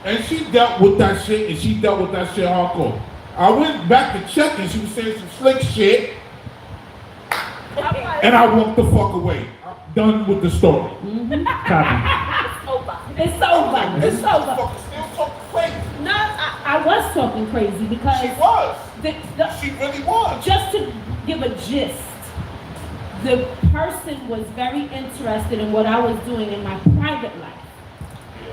And she dealt with that shit, and she dealt with that shit hardcore. I went back to check, and she was saying some slick shit, and I walked the fuck away. I'm done with the story. It's over. It's over. Still talking crazy. No, I was talking crazy because She was. the, She really was. just to give a gist, the person was very interested in what I was doing in my private life.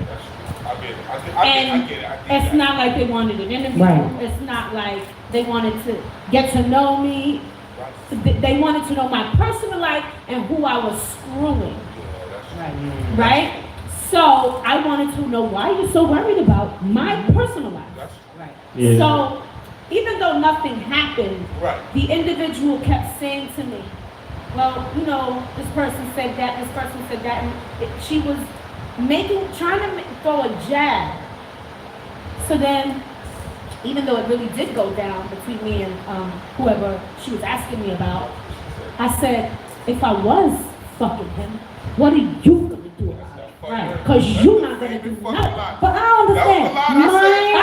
Yeah, that's true. I get it. I get it. It's not like they wanted an interview. Right. It's not like they wanted to get to know me. They wanted to know my personal life and who I was screwing. Right? So I wanted to know why you're so worried about my personal life. Right. Yeah. So even though nothing happened, Right. the individual kept saying to me, well, you know, this person said that, this person said that, and she was trying to throw a jab. So then, even though it really did go down between me and whoever she was asking me about, I said, if I was fucking him, what are you gonna do about it? Right. Because you're not gonna do nothing. But I don't understand. I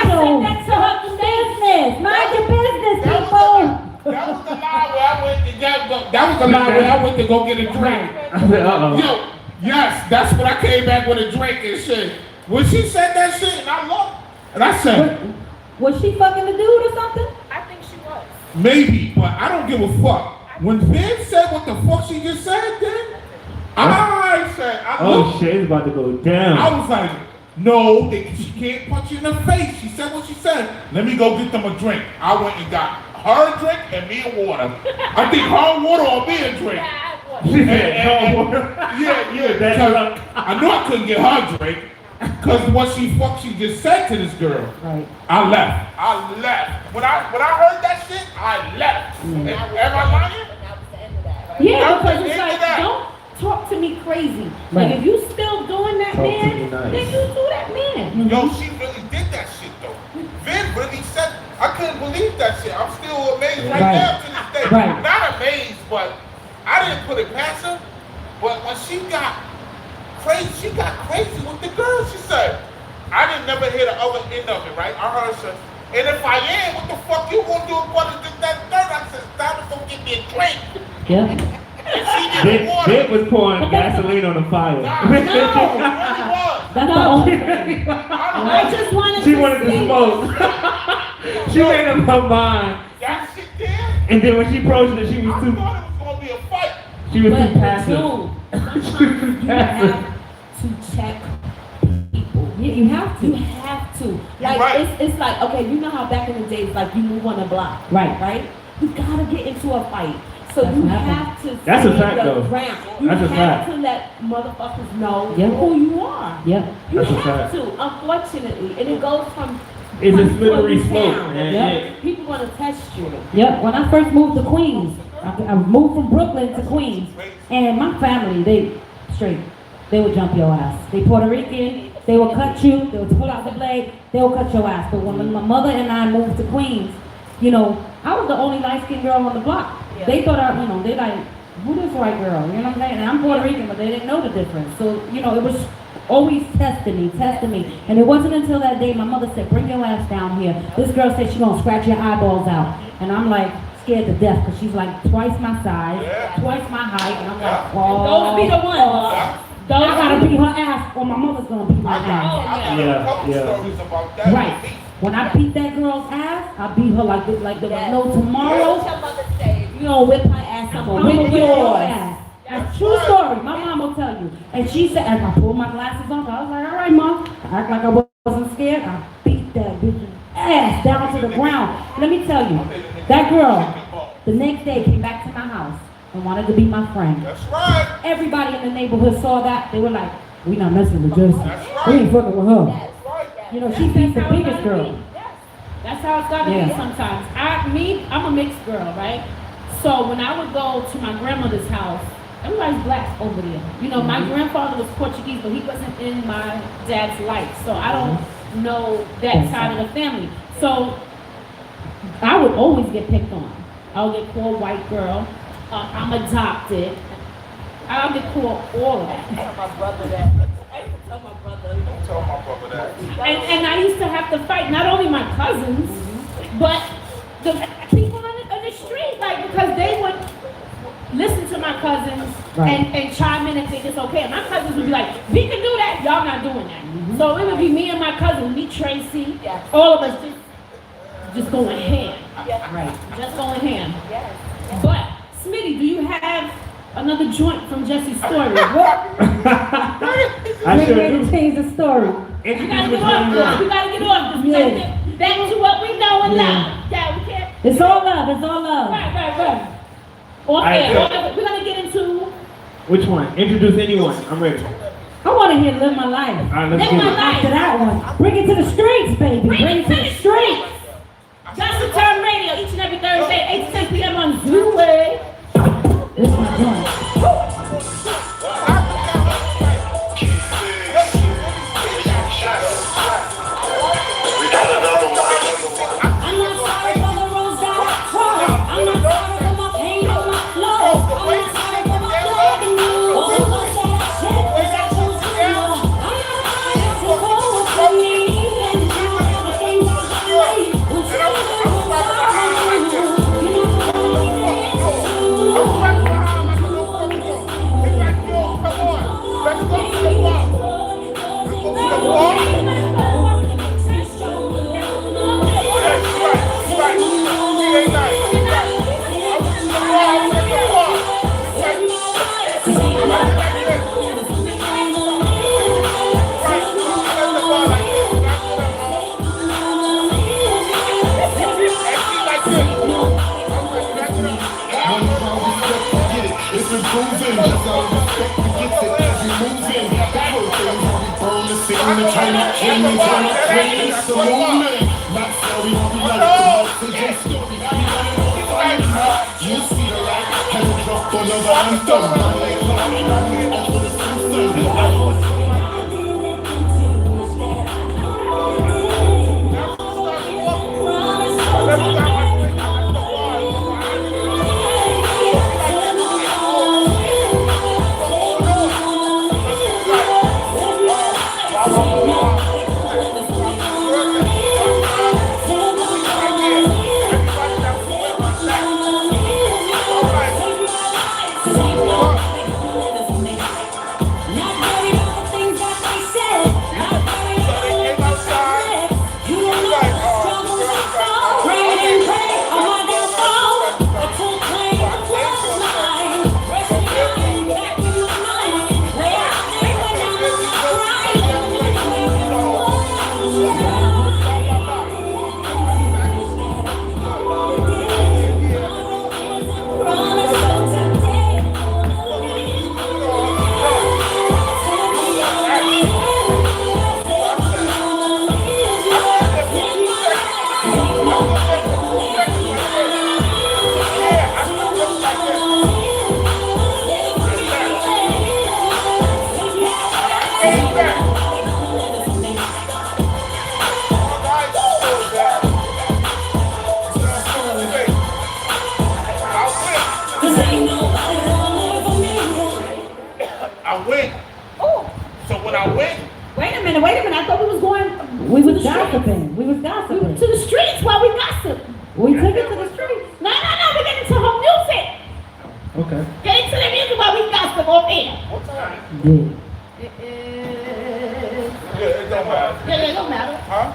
said that to her Business. Mind your business, people. That was the lie where I went to go get a drink. I said, uh-oh. Yo, yes, that's when I came back with a drink and shit. When she said that shit, and I looked, and I said, Was she fucking the dude or something? I think she was. maybe, but I don't give a fuck. When Vin said what the fuck she just said, then I said, I Oh looked, shit, it's about to go down. I was like, no, she can't punch you in the face. She said what she said. Let me go get them a drink. I went and got her a drink and me a water. I think her water or me a drink. Yeah, because I knew I couldn't get her a drink. Because what she just said to this girl. Right. I left. When I heard that shit, I left. Am I lying? Yeah, That was because the it's end like, of that. don't talk to me crazy. Right. Like, if you still doing that, Talk to man, me nice. then you do that, man. Yo, she really did that shit though. Vin really said, I couldn't believe that shit. I'm still amazed right Right. now to this day. Right. Not amazed, but I didn't put it past her. But when she got crazy with the girl. She said, I didn't never hear the other end of it, right? I heard her, and if I am, what the fuck you gonna do about it? That third, I said, stop it, go get me a drink. Yeah. And she did water. Dick was pouring gasoline on the fire. Nah, no, it really was. That's the only thing. I just wanted She to wanted to see. smoke. She made up her mind. That shit there, And then when she approached it, she I was too thought it was gonna be a fight. But passive. June, sometimes you have to check people. You have to. You have to. Like, right. it's like, okay, you know how back in the days, like, you move on a block. Right. Right? You gotta get into a fight. So That's you what have to That's a stand fact, your though. ground. You That's a have fact. to let motherfuckers know Yep. who you are. Yep. You That's a have fact. to, unfortunately. And it goes from It's a from slippery town. slope, Yep. man. People want to test you. Yep. When I first moved to Queens, I moved from Brooklyn to Queens, and my family, they would jump your ass. They Puerto Rican, they would cut you, they would pull out the blade, they would cut your ass. But when my mother and I moved to Queens, you know, I was the only light-skinned girl on the block. Yeah. They thought they like, who this white girl? You know what I'm saying? And I'm Puerto Rican, but they didn't know the difference. So, you know, it was always testing me. And it wasn't until that day my mother said, bring your ass down here. This girl said she's gonna scratch your eyeballs out. And I'm like, scared to death, because she's like twice my size, twice my height, and I'm like, oh. Those be the ones. I gotta beat her ass, or my mother's gonna beat my ass. I got a couple stories about that. Right. When I beat that girl's ass, I beat her like there was no tomorrow. You gonna whip her ass, I'm gonna whip yours. That's true story. My mom will tell you. And she said, as I pulled my glasses off, I was like, all right, mom. I act like I wasn't scared. I beat that bitch's ass down to the ground. Let me tell you, that girl, the next day came back to my house and wanted to be my friend. That's right. Everybody in the neighborhood saw that. They were like, we not messing with Jessie. That's We right. ain't fucking with her. That's right. You know, she beats the biggest girl. That's how it's gotta Yeah. be sometimes. I'm a mixed girl, right? So when I would go to my grandmother's house, everybody's black over there. You know, my grandfather was Portuguese, but he wasn't in my dad's life. So I don't know that side of the family. So I would always get picked on. I would get called white girl. I'm adopted. I'll get called all of that. Tell my brother that. Tell my brother. Tell my brother that. And I used to have to fight not only my cousins, but the people on the street, like, because they would listen to my cousins and chime in and think it's okay. And my cousins would be like, we can do that, y'all not doing that. So it would be me and my cousin, me, Tracy, all of us just going ham. Right. Just going ham. Yes. But, Smitty, do you have another joint from Jessie's story? I sure do. Change the story. We gotta get off. We gotta get off this. We gotta get back to what we know and love. Yeah, we can't. It's all love. It's all love. Right. Off air. We're gonna get into. Which one? Introduce anyone. I'm ready. I want to hear "Live My Life." All right, let's Live get My it. Life. After that one, bring it to the streets, baby. Bring it to the streets. Gospel Turn Radio each and every Thursday, 8 to 10 p.m. on Storey. This is my joint. I'm not sorry for the roads that I trod. I'm not sorry for my pain or my flaws. I'm not sorry for my blood and all the blood that I shed as I chose to love. I'm not sorry for what you need and all the things I've done. When children were born, you I went. So when I went, Wait a minute. I thought we was going. We was gossiping. We was gossiping. To the streets while we gossip. We took it to the streets. No. We're getting to her music. Okay. Get into the music while we gossip on air. what time? Yeah. It It don't matter. Yeah, it don't matter. Huh?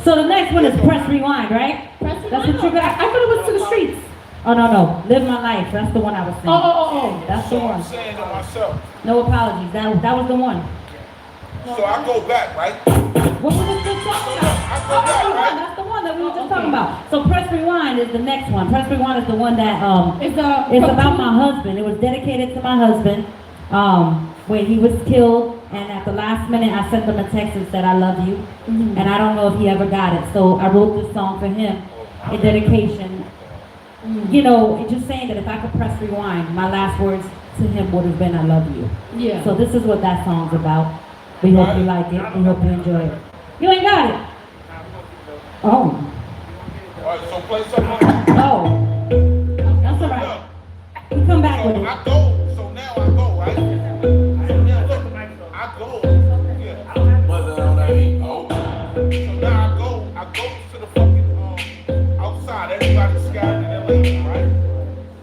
So the next one is press rewind, right? Press That's rewind. what you got. I thought it was to the streets. Oh no. Live My Life. That's the one I was saying. Oh. That's the So I'm one. saying to myself, No apologies. That was the one. so I go back, right? What was we just talking about? That's the one that we were just talking about. So press rewind is the next one. Press rewind is the one that It's about my husband. It was dedicated to my husband. When he was killed, and at the last minute I sent him a text and said I love you. Mm-hmm. And I don't know if he ever got it. So I wrote this song for him in dedication. You know, just saying that if I could press rewind, my last words to him would have been I love you. Yeah. So this is what that song's about. We hope you like it. We hope you enjoy it. You ain't got it? Oh. All right, so play something. Oh. That's all right. We come back with So it. I go. So now I go, right? outside. Everybody scattered and they're leaving, right?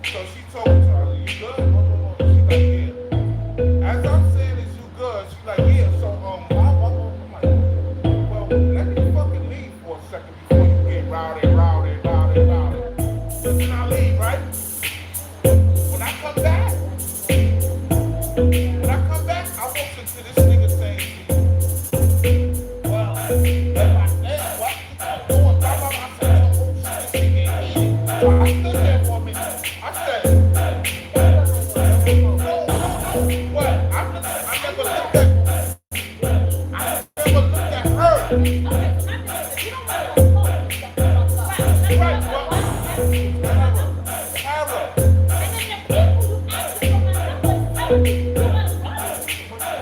So she told her, you good? She's like, yeah. As I'm saying, is you good? She's like, yeah. So, I'm like, well, let me fucking leave for a second before you get rowdy. Then I leave, right? When I come back, I walk into this nigga saying, well, what you doing? I said, oh, shit, this nigga ain't eating. So I stood there for a minute. I said, what? I never looked at her. Right,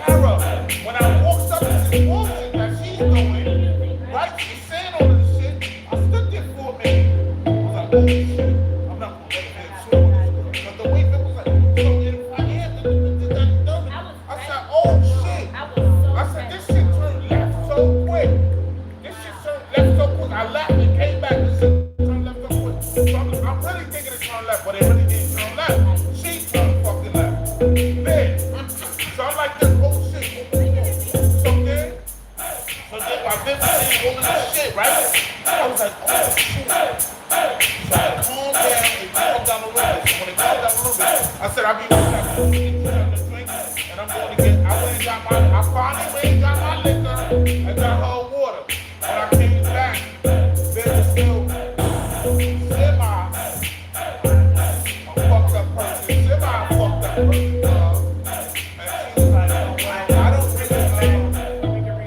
well, when I walked up to this bullshit that she's doing, right? She's saying all this shit. I stood there for a minute. I was like, oh shit, I'm not gonna let her show this. But the way it was like, so if I had I said, oh shit. I said, this shit turned left so quick. I left and came back. This shit turned left so quick. So I'm really thinking it turned left, but it really didn't turn left. She turned fucking left. Then, so I'm like, this whole shit. So then while this is all this shit, right? I was like, oh shit. So I calmed down and calmed down a little bit. So when it calmed down a little bit, I said, I'll be right back. I'm going to get the drink and I'm going to get, I finally went and got my liquor and got her water. When I came back, there was still semi fucked up person. And she was like, oh, well, I don't think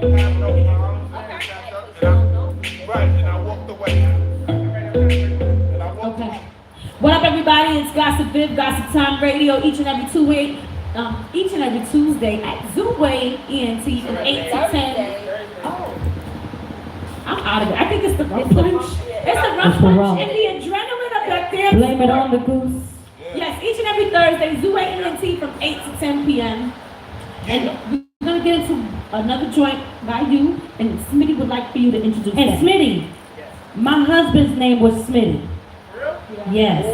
we have no problems. Right, and I walked away. Okay. What up, everybody? It's Gossip Viv, Gossip Time Radio, each and every Tuesday at Zoomway ENT from 8 to 10. I'm out of it. I think it's the rum punch. It's the rum punch and the adrenaline of that damn. Blame it on the goose. Yes, each and every Thursday, Zoomway ENT from 8 to 10 p.m. And we're going to get into another joint by you, and Smitty would like for you to introduce And that. Smitty, my husband's name was Smitty. Yes.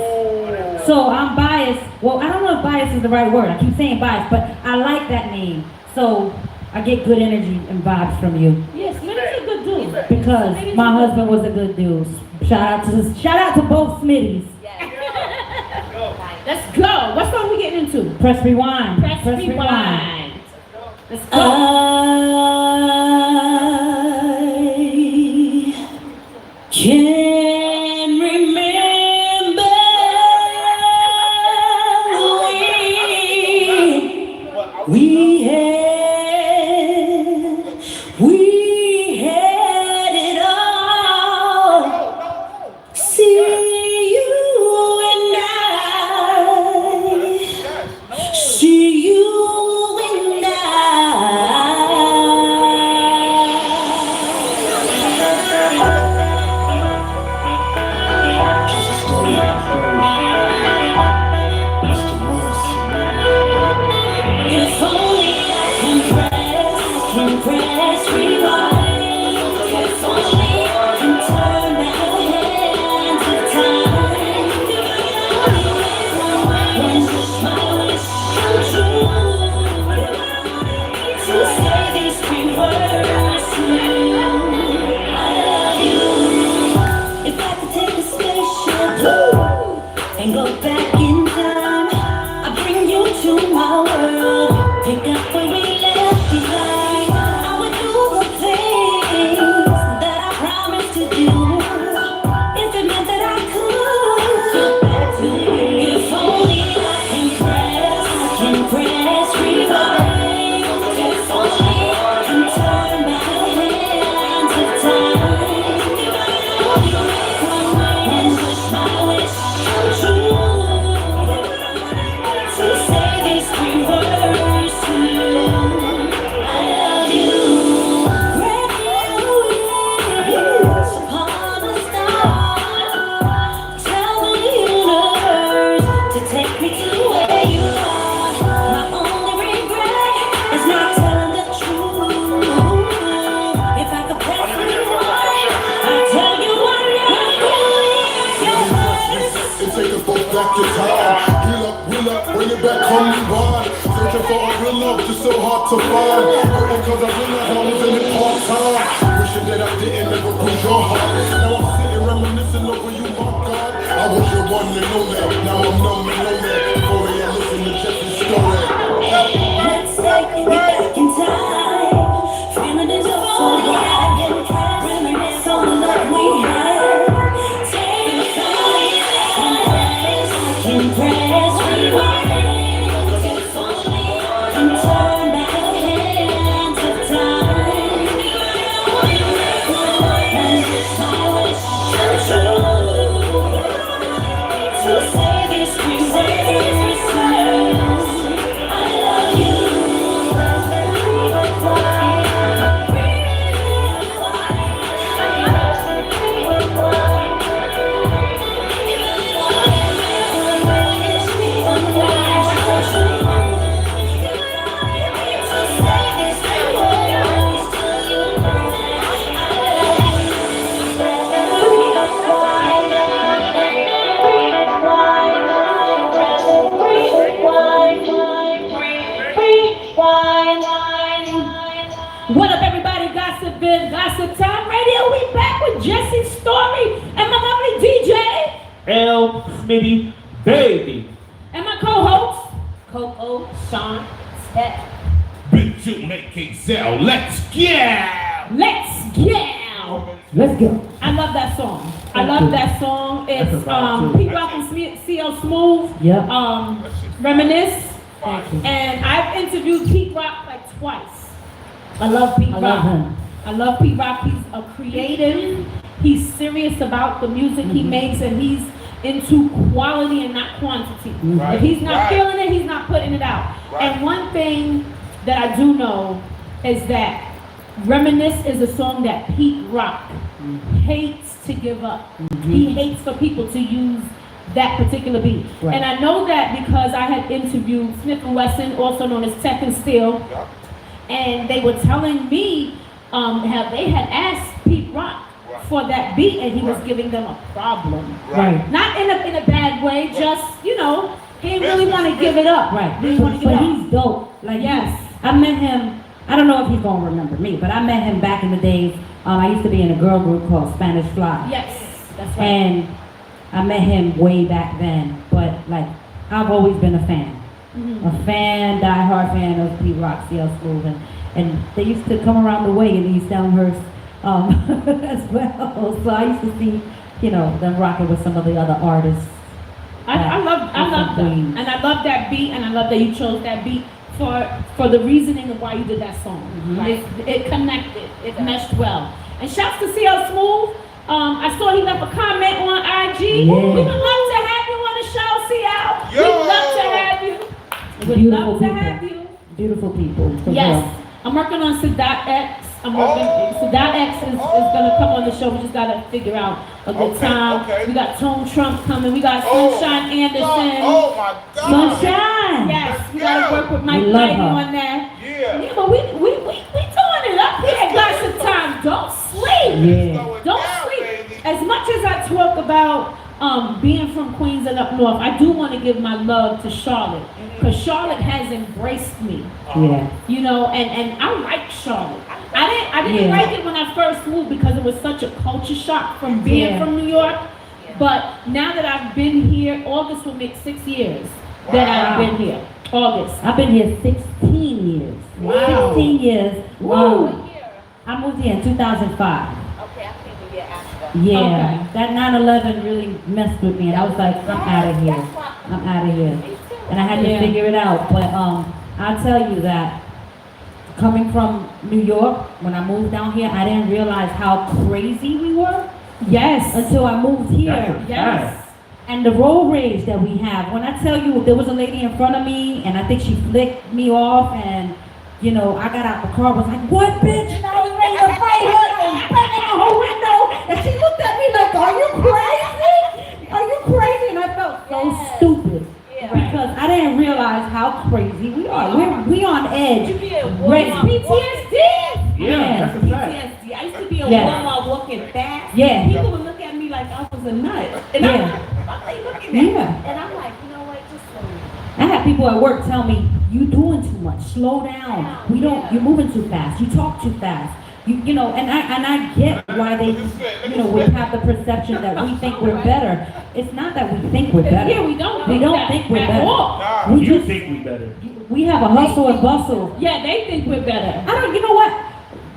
So I'm biased. Well, I don't know if biased is the right word. I keep saying biased, but I like that name. So I get good energy and vibes from you. Yes, Smitty's a good dude. Because my husband was a good dude. Shout out to both Smitties. Let's go. What song we getting into? Press rewind. Press rewind. Let's go. I can remember when we had it all. See you and I. See you and If only I can press rewind. If only I can turn back hands of time. When my wish come true, to say these 3 words to you, I love you. If I could take a spaceship and go back in time, I'd bring you to my world. Pick up where we left behind. I would do the things that I promised to do. If it meant that I could. If only I can press rewind. If only I can turn back hands of time. And wish my wish come true. back your time. Wheel up, bring it back, come rewind. Searching for a real love, just so hard to find. Hurting cause I realized I was in it part time. Wishing that I didn't ever break your heart. Now I'm sitting reminiscing over you, my God. I was your one to know that. Now I'm numb and know that. Before I listen to Jessie's story. Let's take it back in time. Feeling is all so high. Reminisce on the love we had. Take time, impress, rewind. And turn back the hands of time. And this I wish to save this What up, everybody? Gossip Biz, Gossip Time Radio. We back with Jessie, Storey, and my lovely DJ, L. Smitty, baby. and my co-host, Coco Sean Tech. Big June, AK Zell, let's get. Let's go. Let's go. I love that song. I love that song. It's Pete Rock and CL Smooth. Yeah. Reminisce. Thank you. And I've interviewed Pete Rock like twice. I love Pete I Rock. love him. I love Pete Rock. He's a creative. He's serious about the music he makes, and he's into quality and not quantity. Right. If he's not Right. feeling it, he's not putting it out. Right. And one thing that I do know is that Reminisce is a song that Pete Rock hates to give up. He hates for people to use that particular beat. Right. And I know that because I had interviewed Smith & Wesson, also known as Tech and Steel, Yeah. and they were telling me how they had asked Pete Rock for that beat, and he was giving them a problem. Right. Not in a bad way, just, you know, he didn't really want to give it up. Right. He didn't want to give But it up. he's dope. Like, Yes. I met him, I don't know if he's going to remember me, but I met him back in the days. I used to be in a girl group called Spanish Fly. Yes, that's right. And I met him way back then, but like, I've always been a fan. A fan, diehard fan of Pete Rock, CL Smooth, and they used to come around the way in East Elmhurst as well. So I used to see, you know, them rocking with some of the other artists. I love that, Queens. and I love that beat, and I love that you chose that beat for the reasoning of why you did that song. Right. It connected, it meshed well. And shouts to CL Smooth. I saw he left a comment on IG. Yeah. We would love to have you on the show, CL. Yo. We'd love to have you. We'd Beautiful love to people. have you. Beautiful people. for Yes. real. I'm working on Sadat X. Sadat X is gonna come on the show. We just gotta figure out a good Okay, time. okay. We got Tone Trump coming. We got Sunshine Anderson. Oh my God. Sunshine. Yes, we Let's gotta go. work with Mike We love Lighty her. on that. Yeah. Yeah, but we doing it up here at Gossip Time. Don't sleep. Yeah. Going Don't down, sleep. baby. As much as I talk about being from Queens and up north, I do want to give my love to Charlotte, because Charlotte has embraced me. Yeah. You know, and I like Charlotte. I didn't Yeah. like it when I first moved because it was such a culture shock from being Yeah. from New York. But now that I've been here, August will make 6 years that I've been here. August. I've been here 16 years. Wow. 16 years. Woo. I moved here in 2005. Okay, I think we get after. Yeah. Okay. That 9/11 really messed with me, and I was like, I'm out of here. I'm out of here. And I had to Yeah. figure it out. But I'll tell you that coming from New York, when I moved down here, I didn't realize how crazy we were Yes. until I moved here. Yes. And the road rage that we have. When I tell you, there was a lady in front of me, and I think she flicked me off, and you know, I got out the car, was like, "What, bitch?" And I was ready to fight her. I was banging on her window, and she looked at me like, "Are you crazy? Are you crazy?" And I felt so stupid because I didn't realize how crazy we are. We on edge. Race PTSD. Yeah, that's a fact. PTSD. I used to be a Yes. Walmart walking fast. Yeah. People would look at me like I was a nut. And Yeah. they looking at? Yeah. And I'm like, you know what? Just slow down. I have people at work tell me, you doing too much, slow down. You're moving too fast, you talk too fast. You know, and I get why they, we have the perception that we think we're better. It's not that we think we're better. Yeah, we don't think we're at better. all. We You just think we better? we have a hustle and bustle. Yeah, they think we're better. I don't. You know what?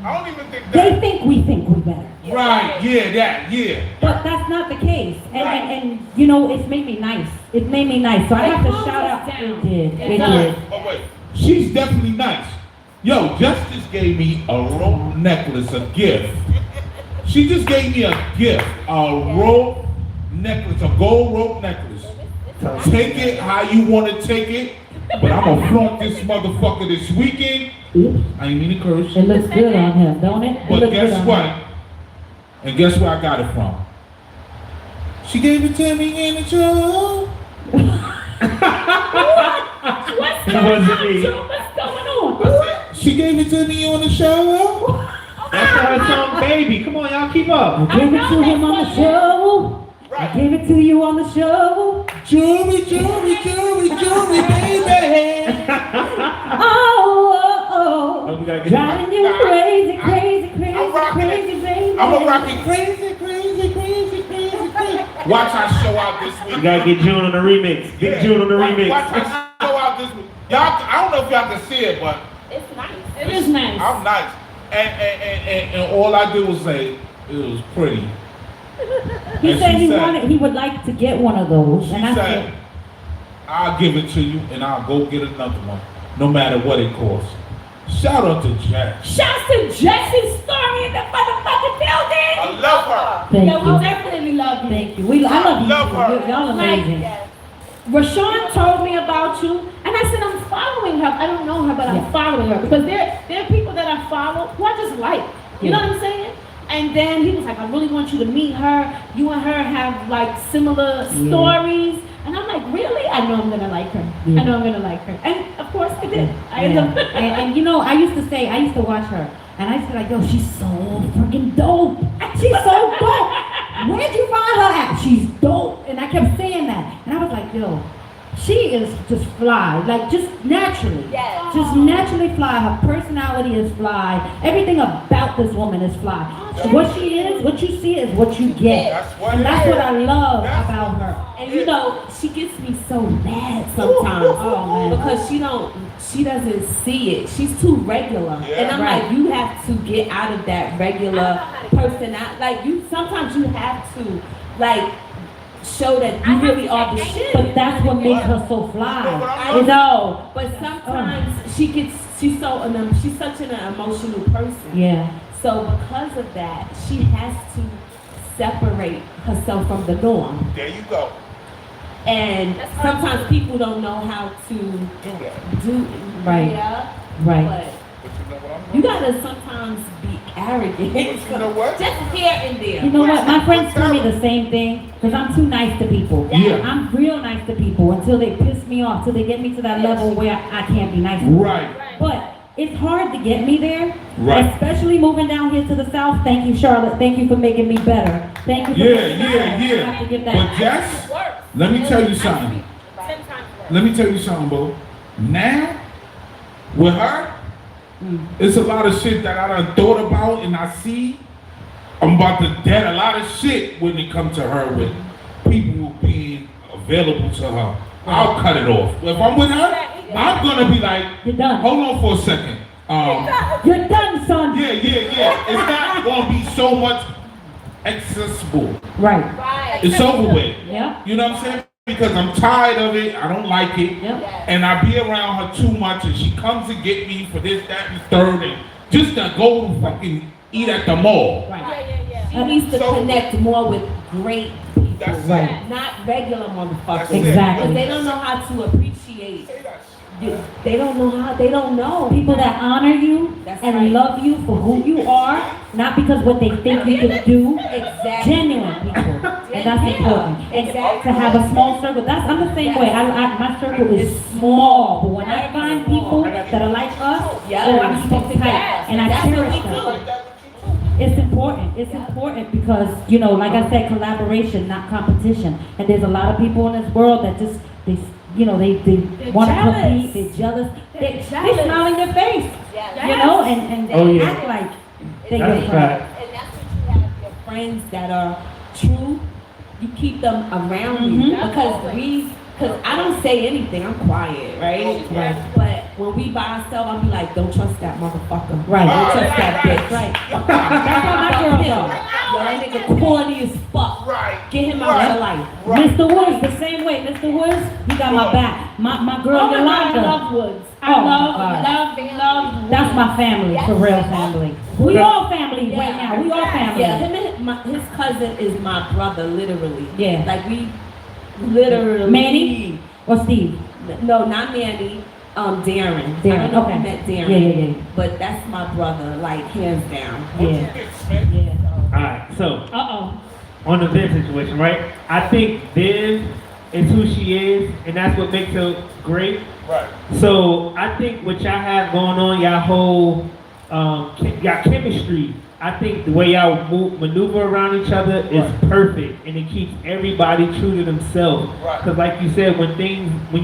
I don't even think They that. think we think we're better. Right, yeah. But that's not the case. And you know, it's made me nice. It made me nice. So I have to shout out. It did. It did. Oh, wait. She's definitely nice. Yo, Justice gave me a rope necklace, a gift. She just gave me a gift, a rope necklace, a gold rope necklace. Take it how you want to take it, but I'm gonna flaunt this motherfucker this weekend. Oops, I ain't mean to curse. It looks good on him, don't it? But guess what? And guess where I got it from? She gave it to me in the show. What's That going wasn't on, me. Joe? What's going on? She gave it to me on the show. That's her song, Baby. Come on, y'all, keep up. I gave it to him on the show. I gave it to you on the show. Jury, baby. Oh, we gotta get driving you crazy, baby. I'm a rocking crazy. Watch I show out this week. You gotta get June on the remix. Big June on the remix. Watch I show out this week. Y'all, I don't know if y'all can see it, but It's nice. It is nice. I'm nice. And all I did was say, it was pretty. He And said she said- he would like to get one of those, She and I said, said, I'll give it to you and I'll go get another one, no matter what it costs. Shout out to Jack. Shouts to Jessie, Storey in the motherfucking building. I love her. thank Yeah, we you, definitely love you. thank you. I love you. Love her. too. Y'all amazing. Rashawn told me about you, and I said I'm following her. I don't know her, but I'm Yeah. following her because there are people that I follow who I just like. You know what I'm saying? And then he was like, I really want you to meet her. You and her have like similar stories. And I'm like, really? I know I'm gonna like her. Yeah. I know I'm gonna like her. And of course I did. I Yeah. ended up and you know, I used to watch her, and I used to be like, yo, she's so freaking dope. She's so dope. Where'd you find her at? She's dope. And I kept saying that. And I was like, yo, she is just fly. Like, just naturally. Yes. Just naturally fly. Her personality is fly. Everything about this woman is fly. What she is, what you see is what you get. That's what And it that's is. what I love about her. And you know, she gets me so mad sometimes. Oh, man. Because she doesn't see it. She's too regular. Yeah. And I'm Right. like, you have to get out of that regular personality. Like sometimes you have to like show that you really are the shit. But that's what makes her so fly. I know, but sometimes she's such an emotional person. Yeah. So because of that, she has to separate herself from the norm. There you go. And sometimes people don't know how to Do that. do Right. Yeah, Right. but But you know what I'm you doing? gotta sometimes be arrogant. But you know what? Just here and there. You know what? My friends tell me the same thing because I'm too nice to people. Yeah. I'm real nice to people until they piss me off, till they get me to that level where I can't be nice to them. Right. But it's hard to get me there, Right. especially moving down here to the South. Thank you, Charlotte. Thank you for making me better. Thank you for making me better. I have to give But that. Jess, let me tell you something. 10 times worse. Let me tell you something, bro. Now, with her, it's a lot of shit that I done thought about and I see. I'm about to dead a lot of shit when it comes to her with people being available to her. I'll cut it off. If I'm with her, I'm gonna be like, You're done. hold on for a second. You're done, son. Yeah. It's not gonna be so much accessible. Right. Right. It's over with. Yeah. You know what I'm saying? Because I'm tired of it. I don't like it. Yep. And I be around her too much and she comes to get me for this, that, and the third, and just to go to fucking eat at the mall. Right. She needs to So- connect more with great people, That's Right. not regular motherfuckers. That's it. Exactly. Because they don't know how to appreciate. Say that They don't know how. They don't know. People that honor you That's and right. love you for who you are, not because what they think you can do. Exactly. Genuine people, and that's Yeah, important. exactly. To have a small circle, I'm the same way. My circle is small, but when I find people that are like us, Yeah, oh, I'm we so stick tight, together. and I That's what cherish we them. do. like that with you too. It's important. It's important because, you know, like I said, collaboration, not competition. And there's a lot of people in this world that just, they want to compete, they're jealous. They smile in your face, you know, and they act like they're your friend. And that's what you have your friends that are true. You keep them around you because I don't say anything. I'm quiet, right? But when we by ourselves, I'll be like, don't trust that motherfucker. Right. Don't trust that bitch. Right. That's how my girls are. Yo, that nigga corny as fuck. Right. Get him out your life. Mr. Woods, the same way. Mr. Woods, he got my back. My girl Oh my God, Yolanda. I love Woods. I Oh, love Woods. That's my family, for real family. We all family right now. We all family. Yeah, him and his cousin is my brother, literally. Yeah. Like we literally. Manny or Steve? No, not Manny. Darren. I Darren, don't know okay. if you met Darren. Yeah. But that's my brother, like hands down. Yeah. Alright, so Uh-oh. on the Viv situation, right? I think Viv is who she is, and that's what makes her great. Right. So I think what y'all have going on, y'all whole y'all chemistry, I think the way y'all maneuver around each other is perfect, and it keeps everybody true to themselves. Right. Because like you said, when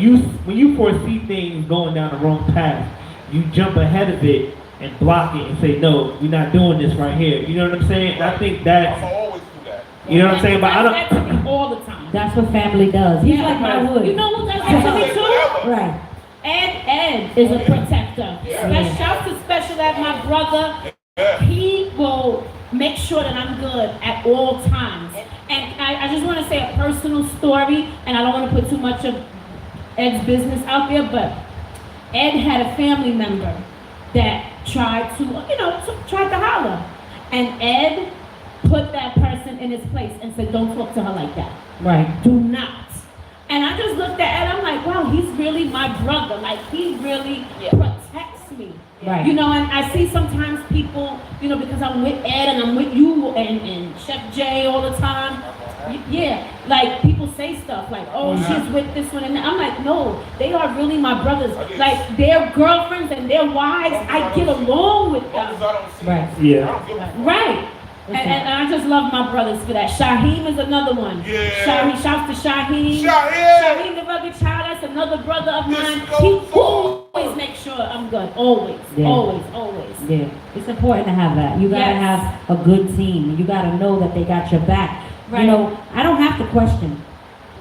you foresee things going down the wrong path, you jump ahead of it and block it and say, no, we're not doing this right here. You know what I'm saying? I think I'm that's, gonna always do that. you know what I'm saying? But I That to don't. me all the time. That's what family does. He's like my wood. You know who does that to me too? Right. Ed is a protector. Shout to Special Ed, my brother. He will make sure that I'm good at all times. And I just want to say a personal story, and I don't want to put too much of Ed's business out there, but Ed had a family member that tried to, tried to holler. And Ed put that person in his place and said, don't talk to her like that. Right. Do not. And I just looked at Ed, I'm like, wow, he's really my brother. Like, he really protects me. Right. You know, and I see sometimes people, because I'm with Ed and I'm with you and Chef Jay all the time. Yeah, like people say stuff like, oh, she's with this one and that. I'm like, no, they are really my brothers. Like their girlfriends and their wives, I get along with them. Right. Yeah. Right. And I just love my brothers for that. Shaheem is another one. Yeah. Shouts to Shaheem. Shaheem. Shaheem the rugged child, that's another brother of mine. This He goes on. always makes sure I'm good. Always. Yeah. Always. Yeah. It's important to have that. You gotta have a good team. You gotta know that they got your back. Right. I don't have to question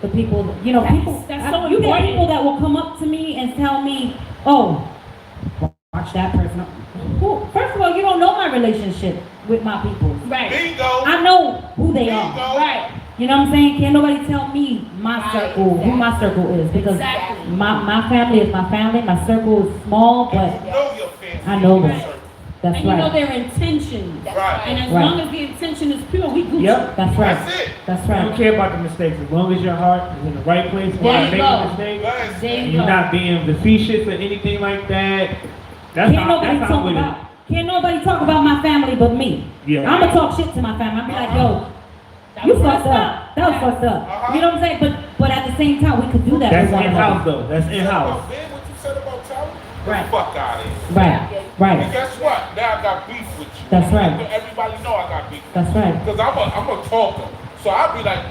the people. That's so you get important. people that will come up to me and tell me, oh, watch that person. First of all, you don't know my relationship with my people. Right. Bingo. I know who they are. Bingo. Right. You know what I'm saying? Can't nobody tell me my circle, who my circle is, because Exactly. my family is my family. My circle is small, but Know your family. I know them. Right. That's And you know right. their intentions. Right. And as Right. long as the intention is pure, we Gucci. Yep. That's right. That's it. That's I don't right. care about the mistakes as long as your heart is in the right place when There you you make go. a mistake. Yes. There And you you're go. not being facetious or anything like that. That's Can't how nobody that's how talk with about. Can't nobody talk about my family but me. Yeah. I'ma talk shit to my family. I'll be like, yo, That you was fucked messed up. That was fucked up. Uh-huh. You know what I'm saying? But at the same time, we could do that That's with one in house another. though. That's in house. Man, what you said about talent? Right. Get the fuck out of here. Right. And Right. guess what? Now I got beef with you. That's right. Everybody know I got beef. That's right. Because I'm a talker. So I'll be like,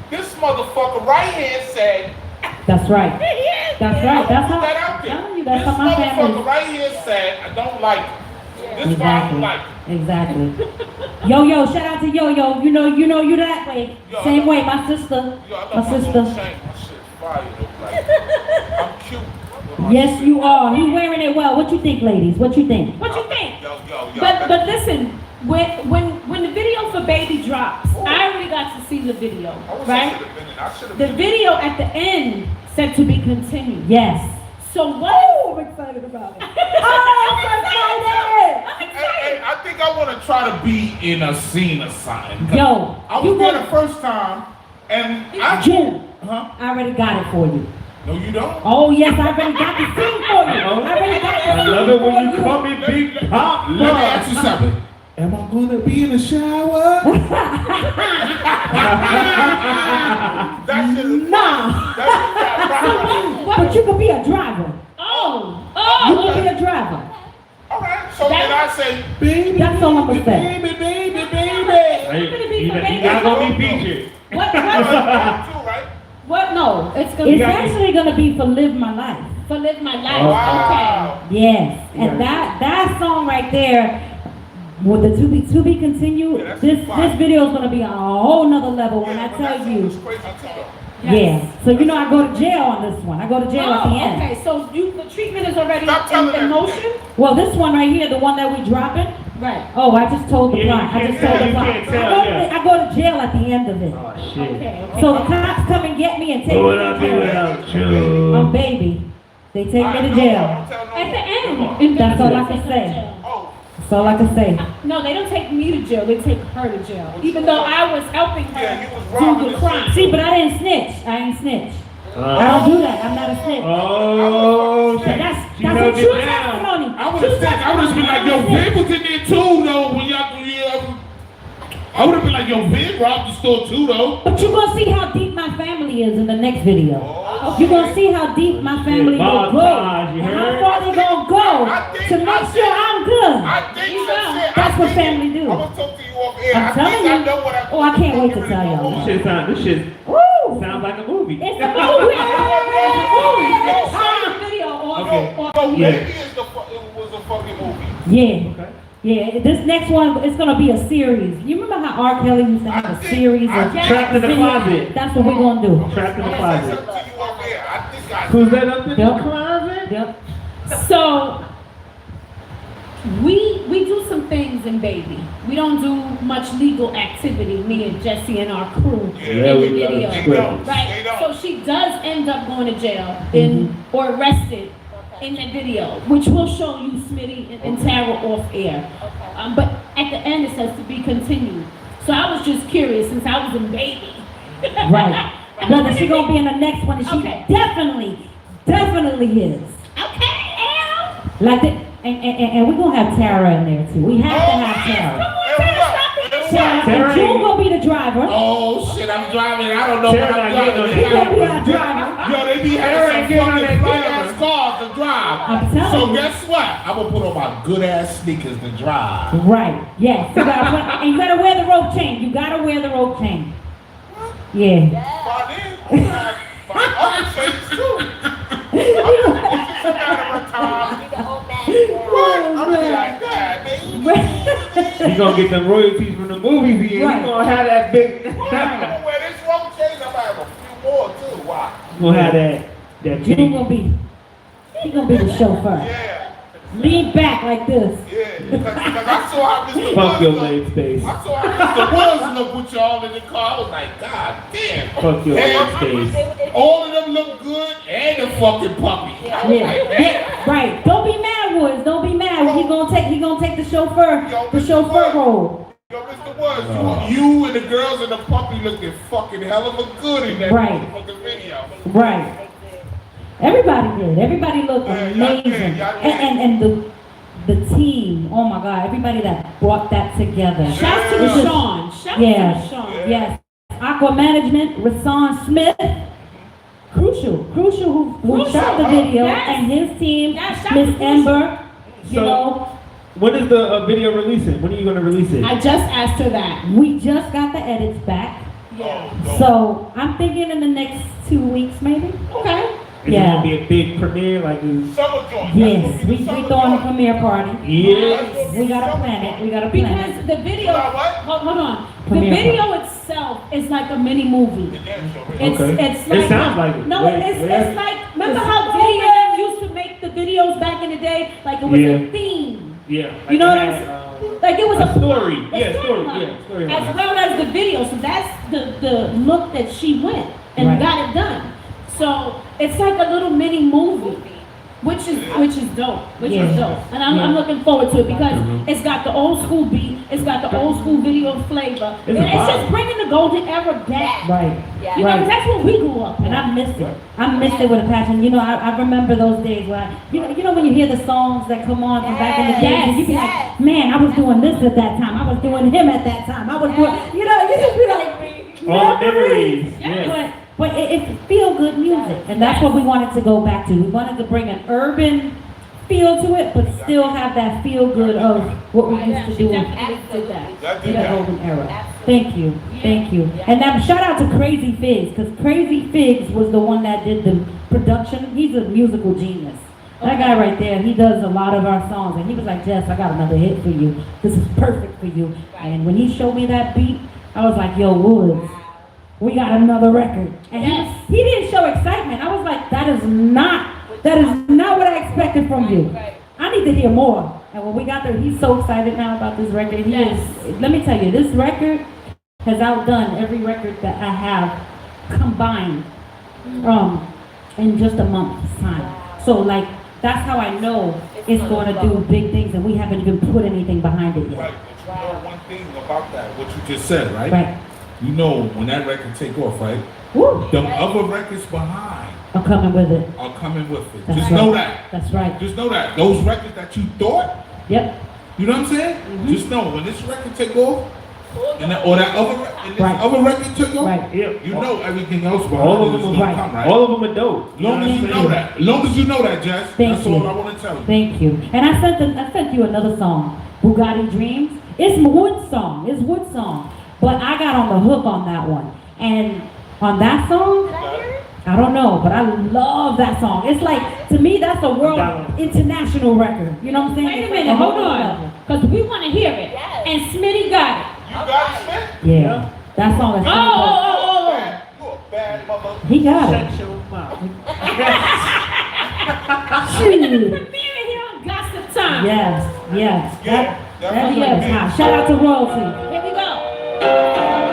this motherfucker right here said, That's right. That's right. That's put how. that out I'm there. telling you, This that's how my motherfucker family. right here said, I don't like it. This is why I don't Exactly. like it. Exactly. Yo, shout out to Yo. You know you that way. Yo, Same way, my sister. Yo, I My love my sister. little chain. My shit's fire though. Like, I'm cute. with my Yes, shit. you are. You wearing it well. What you think, ladies? What you think? What you think? Yo. But listen, when the video for Baby drops, I already got to see the video, I wish I right? should have been in. I should have The been in. video at the end said to be continued. Yes. So what? I'm excited about it. I'm excited. Hey, I think I want to try to be in a scene or something. 'Cause Yo, I you was there want the first time, and I June? Huh? I already got it for you. No, you don't. Oh yes, I already got the scene for you. I already got the I scene love it for when you you. call me Big Pop. Let me ask you something. Am I gonna be in the shower? That shit is. Nah, That but you could be a driver. You could be a driver. All right. So then I say, Baby, That's all I'm gonna say. baby, baby. y'all gonna be featured. What? Too, right? What? No, it's gonna It's be actually gonna be for Live My Life. for Live My Life. Wow. Yes, and that song right there, with the to be continued. Yeah, that's this fire. video is gonna be on a whole nother level when I but tell that you. song was crazy too. Yeah. So you know I go to jail on this one. I go to jail at the end. Okay, so the treatment is already Stop telling in them. motion? Well, this one right here, the one that we dropping. Right. Oh, I just told the Yeah, plot. you I just can't told tell, the you plot. can't tell, I go to jail at the end of it. Oh shit. Okay. So the cops come and get me and take me What to I do jail. without you? I'm baby. They take me to No jail. more, don't tell no At the more. end. That's all I They can take her say. to jail. Oh, That's all I can say. No, they don't take me to jail. They take her to jail. Even though I was helping her yeah, he was robbing do the the crime. See, but I didn't snitch. I ain't snitch. I don't do that. I'm not a snitch. Oh So shit. that's She a held true it down. testimony. I would have said, I would have been like, yo, Vin was in there too, though. When I would have been like, yo, Vin robbed the store too, though. But you're gonna see how deep my family is in the next video. You're gonna see how deep my family will go. Montage, you And how heard? far they gonna go to make sure I'm good. I think some shit. That's what family do. I'm gonna talk to you off air. I'm I telling think you. I know what Oh, I can't wait to tell y'all. This shit Woo! sounds like a movie. It's a movie. Video Okay. So Yeah. maybe it was a fucking movie. Yeah. Okay. Yeah, this next one, it's gonna be a series. You remember how R. Kelly used to have a series of Trapped in the Closet. That's what we're gonna do. Trapped in the I'm closet. gonna say something to you off air. I think I Who's that up in Yep. the closet? Yep. So we do some things in Baby. We don't do much legal activity, me and Jessie and our crew in the we video. love They script. don't. They Right. don't. So she does end up going to jail or arrested in the video, which will show you Smitty and Tara off air. But at the end it says to be continued. So I was just curious since I was in Baby. Right. Brother, she gonna be in the next one, and she Okay. definitely is. Okay, Al. Like the, and we're gonna have Tara in there too. We have to have Tara. Tara, and June gonna be the driver. Oh shit, I'm driving. I don't know Sarah what I'm not getting on driving. He gonna be our driver. Yo, they be Sarah ain't having getting on some that fucking car. big-ass cars to drive. I'm telling So you. guess what? I'm gonna put on my good-ass sneakers to drive. Right. Yes. You gotta and you gotta wear the rope chain. You gotta wear the rope chain. Yeah. By then, my other shades too. It's a matter of time. What? I'm like, God, baby. You gonna get them royalties from the movies here. Right. You gonna have that big. I'm gonna wear this rope chain. I'm gonna have a few more too. Why? You gonna have that June big. he gonna be the chauffeur. Yeah. Lean back like this. Yeah. Because I saw how Mr. Fuck your Woods leg looked. space. I saw how The ones look with y'all in the car. I was like, God damn. Fuck your leg space. All of them look good and the fucking puppy. Yeah. Right. Don't be mad, Woods. Don't be mad. He gonna take the chauffeur role. Yo, Mr. Woods, you and the girls and the puppy looking fucking hell of a good in that Right. motherfucking video. Right. Everybody did. Everybody looked Yeah, y'all amazing. did, y'all did. And the team. Oh my God. Everybody that brought that together. Shouts to This is- Sean. Shouts Yeah. to Sean. Yes. Aqua Management, Rasan Smith. Crucial who Crucial. shot the video, Yes. and his team, Yes, shout Miss to Crucial. Ember. You So- know, When is the video releasing? When are you gonna release it? I just asked her that. we just got the edits back. Yeah. So I'm thinking in the next 2 weeks, maybe. Okay. Is it Yeah. gonna be a big premiere? Like, is, Summer joint. Yes, we throwing a premiere party. yeah. We gotta plan it. We gotta plan Because it. the video, Hold on, what? hold on. The Premiere video itself is like a mini movie. It's Okay. it's It like sounds like it. No, Wait, it's wait. like remember how DNM used to make the videos back in the day? Like it was Yeah. a theme. Yeah. You know what I'm that, saying? Like it was a story. a Yeah, story. storyline. Yeah, storyline. As well as the video. So that's the look that she went and Right. got it done. So it's like a little mini movie. Which is dope. Which is Yeah. dope. And I'm Yeah. looking forward to it because it's got the old school beat, it's got the old school video flavor. It's And a it's vibe. just bringing the golden era back. Right. You know, 'cause Right. that's what we grew up And with. I missed it. I missed it with a passion. You know, I remember those days where, you know when you hear the songs that come on from back in the day, and you be like, man, I was doing this at that time. I was doing him at that time. I was doing, you know, you just be like, All the memories. Yes. But it feel good music, and that's what we wanted to go back to. We wanted to bring an urban feel to it, but still have that feel good of what we used to do in Definitely did that. the golden era. Thank you, thank you. And now shout out to Crazy Figs, because Crazy Figs was the one that did the production. He's a musical genius. That guy right there, he does a lot of our songs, and he was like, Jess, I got another hit for you. This is perfect for you. And when he showed me that beat, I was like, yo, Woods, we got another record. And he didn't show excitement. I was like, that is not what I expected from you. I need to hear more. And when we got there, he's so excited now about this record. He is, let me tell you, this record has outdone every record that I have combined in just a month's time. So like, that's how I know it's going to do big things, and we haven't even put anything behind it yet. Right, but you know one thing about that, what you just said, right? Right. You know when that record take off, right? Woo. The other records behind I'm coming with it. are coming with it. That's Just right. know that. That's right. Just know that. Those records that you thought, Yep. you know what I'm saying? Just know when this record take off, and that, or that other, and this Right. other record took off, Right. you know everything else behind All it of is them gonna right. come, right? All of them are dope. Long as you know that. Long as you know that, Jess. Thank That's you. all I want to tell you. Thank you. And I sent you another song, Bugatti Dreams. It's Wood's song. It's Wood's song. But I got on the hook on that one. And on that song, I don't know, but I love that song. It's like, to me, that's a world international record. You know what I'm saying? Wait a It's minute, like hold whole on. level. Because we want to hear it. Yes. And Smitty got it. You got it, Smith? Yeah. That song is Oh. You a bad mother. He got it. Shut your mouth. We're going to premiere it here on Gossip Time. Yes, yes. Yeah, That that's is what hot. Shout out to Royalty. Here we go.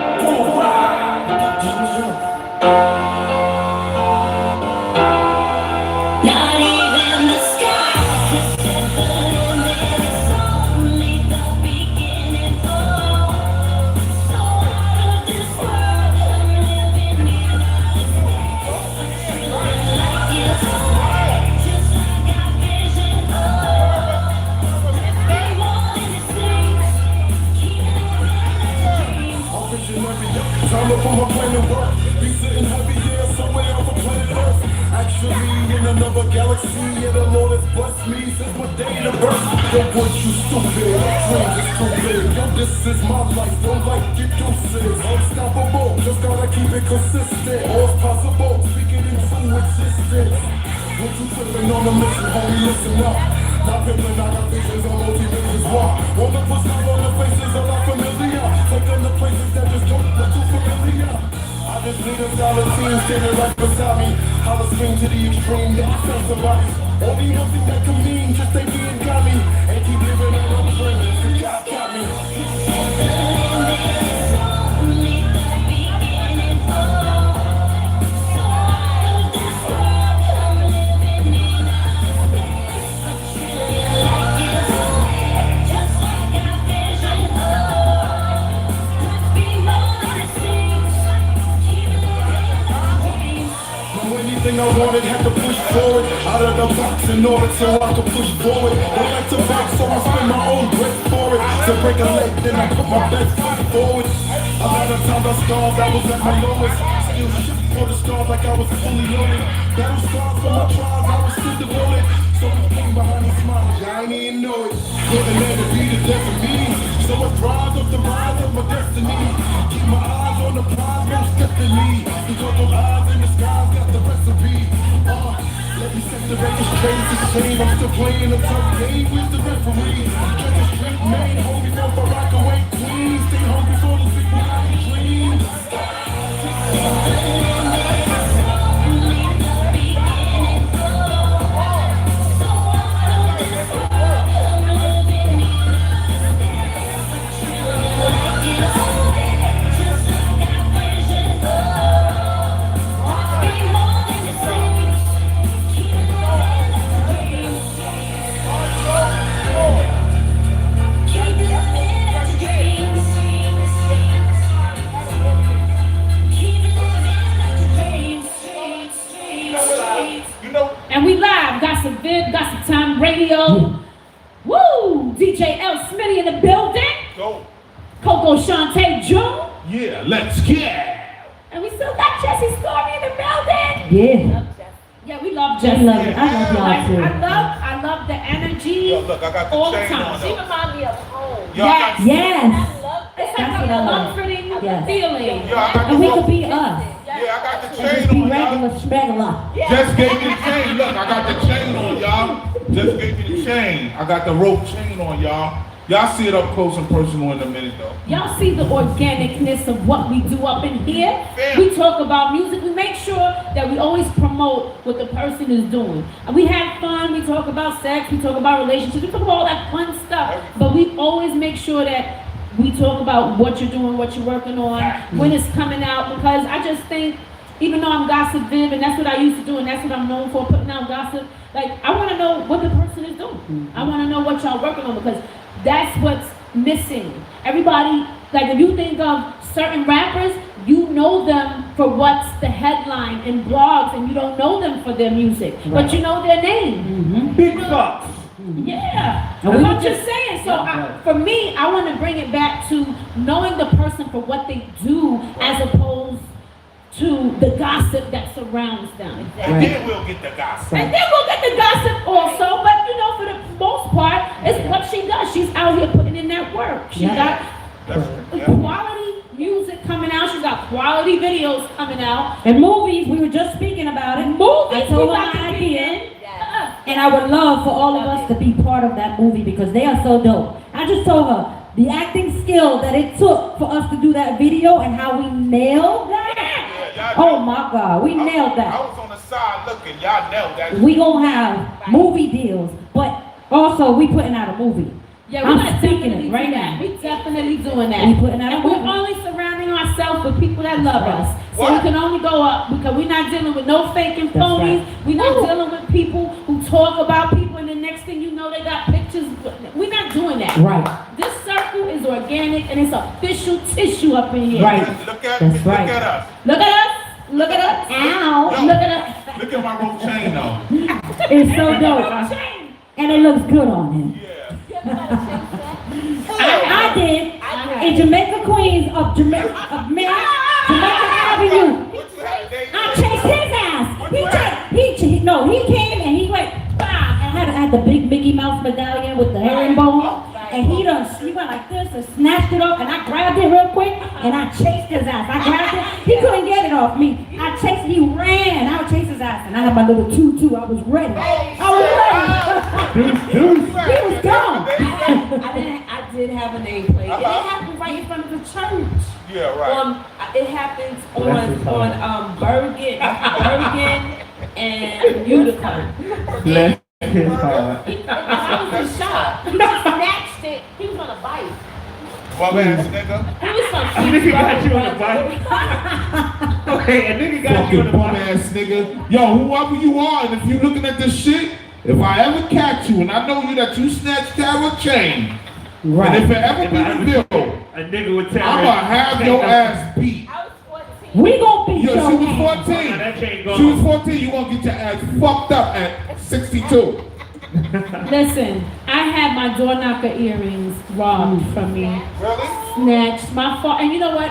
Not even the sky is different, it's only the beginning. Oh, so out of this world, I'm living in a state. Like it's just like I vision. Oh, let's be more than it seems. Keeping it real as a dream. Time to put my plan to work. Be sitting heavy here somewhere off a planet Earth. Actually in another galaxy, and the Lord has blessed me since my day of birth. Yo, boy, you stupid. Dreams is too big. Yo, this is my life. Don't like it, deuces. Unstoppable. Just gotta keep it consistent. All's possible. Speaking into existence. What you tripping on a mission, homie? Listen up. Not pimping, I got visions on multi-millions. Why? Wanna put stuff on the faces a lot familiar. Take them to places that just don't look too familiar. I just need a solid team standing right beside me. Holla scream to the extreme that I felt somebody. Only one thing that can mean just stay being got me. And keep living on my dreams, 'cause God got me. Anything I wanted had to push forward out of the box in order so I could push forward. I like to back, so I spend my own breath for it. To break a leg, then I put my best foot forward. A lot of times I starved, I was at my lowest. Still shit for the stars like I was fully loaded. Battle scars for my trials, I was still devoted. So the pain behind the smile, I ain't even know it. Living there to be the death of me. So I thrive of the rise of my destiny. Keep my eyes on the prize, no step to me. Because those eyes in the skies got the recipe. Let me set the record straight, it's a shame I'm still playing a tough game with the referee. Get the street man, hungry for Barack away queen. Stay hungry for the people I can dream. And we live, Gossip Vid, Gossip Time Radio. Woo! DJ L. Smitty in the building. Go. Coco Shantae June. Yeah, let's get. And we still got Jessie Storey in the building. Yeah. Yeah, we love I Jessie. love it. I love y'all Like, too. I love the energy Yo, look, I got the all the chain time. on She though. reminds me of home. Yo, I got- Yes. I love It's that. like That's what I a love. comforting Yes. feeling. Yo, I got the And we rope. could be us. Yeah, I got the And just chain be on, y'all. regular. Just gave me the chain. Look, I got the chain on, y'all. Just gave me the chain. I got the rope chain on, y'all. Y'all see it up close and personal in a minute, though. Y'all see the organicness of what we do up in here? Yeah. We talk about music. We make sure that we always promote what the person is doing. And we have fun. We talk about sex. We talk about relationships. We talk about all that fun stuff. But we always make sure that we talk about what you're doing, what you're working on, when it's coming out. Because I just think, even though I'm Gossip Viv, and that's what I used to do, and that's what I'm known for, putting out gossip, like, I want to know what the person is doing. I want to know what y'all working on, because that's what's missing. Everybody, like, if you think of certain rappers, you know them for what's the headline in blogs, and you don't know them for their music, but you know their name. Big Fox. Yeah, And we I'm just- just saying. So for me, I want to bring it back to knowing the person for what they do, as opposed to the gossip that surrounds them. And then we'll get the gossip. And then we'll get the gossip also, but you know, for the most part, it's what she does. She's out here putting in that work. She got quality music coming out. She's got quality videos coming out. And movies, we were just speaking about it. Movies, I told we her about my to be idea. in. And I would love for all of us to be part of that movie because they are so dope. I just told her the acting skill that it took for us to do that video and how we nailed that. Yeah, Oh my God, we nailed I that. was on the side looking. Y'all nailed that. We gonna have movie deals, but also we putting out a movie. Yeah, I'm we're speaking definitely it right doing now. that. We definitely doing that. We putting out a And we're movie. only surrounding ourselves with people that love us. So What? we can only go up because we're not dealing with no fake and That's phonies. right. We're not dealing with people who talk about people and the next thing you know they got pictures. We're not doing that. Right. This circle is organic and it's official tissue up in here. Right. Look at That's look right. at us. Look at us. Look at us. Ow. Yo. Look at us. Look at my rope chain though. It's so dope. And it looks good on him. Yeah. I did in Jamaica, Queens of Jamaica Avenue. What you had, Dave? I chased his ass. He came and he went, bah! I had the big Mickey Mouse medallion with the herringbone. And he went like this and snatched it off and I grabbed it real quick and I chased his ass. I grabbed it. He couldn't get it off me. He ran. I would chase his ass and I had my little tutu. I was ready. I was ready. He was gone. I did have a nameplate. And it happened right in front of the church. Yeah, right. It happens on Bergen and Utica. Bless his heart. I was in shock. He just snatched it. He was on a bike. Bum ass nigga. He was from A nigga got you on the bike. Okay, a nigga got you on Fucking the bum bike. ass nigga. Yo, whoever you are, and if you looking at this shit, if I ever catch you and I know you that you snatched Tara chain, Right. and if it ever be revealed, A nigga with terror. I'ma have your ass beat. I was 14. We gonna beat Yo, your she was ass. 14. That chain She gone. was 14, you gonna get your ass fucked up at 62. Listen, I had my door knocker earrings robbed from me. Really? Snatched. My fault. And you know what?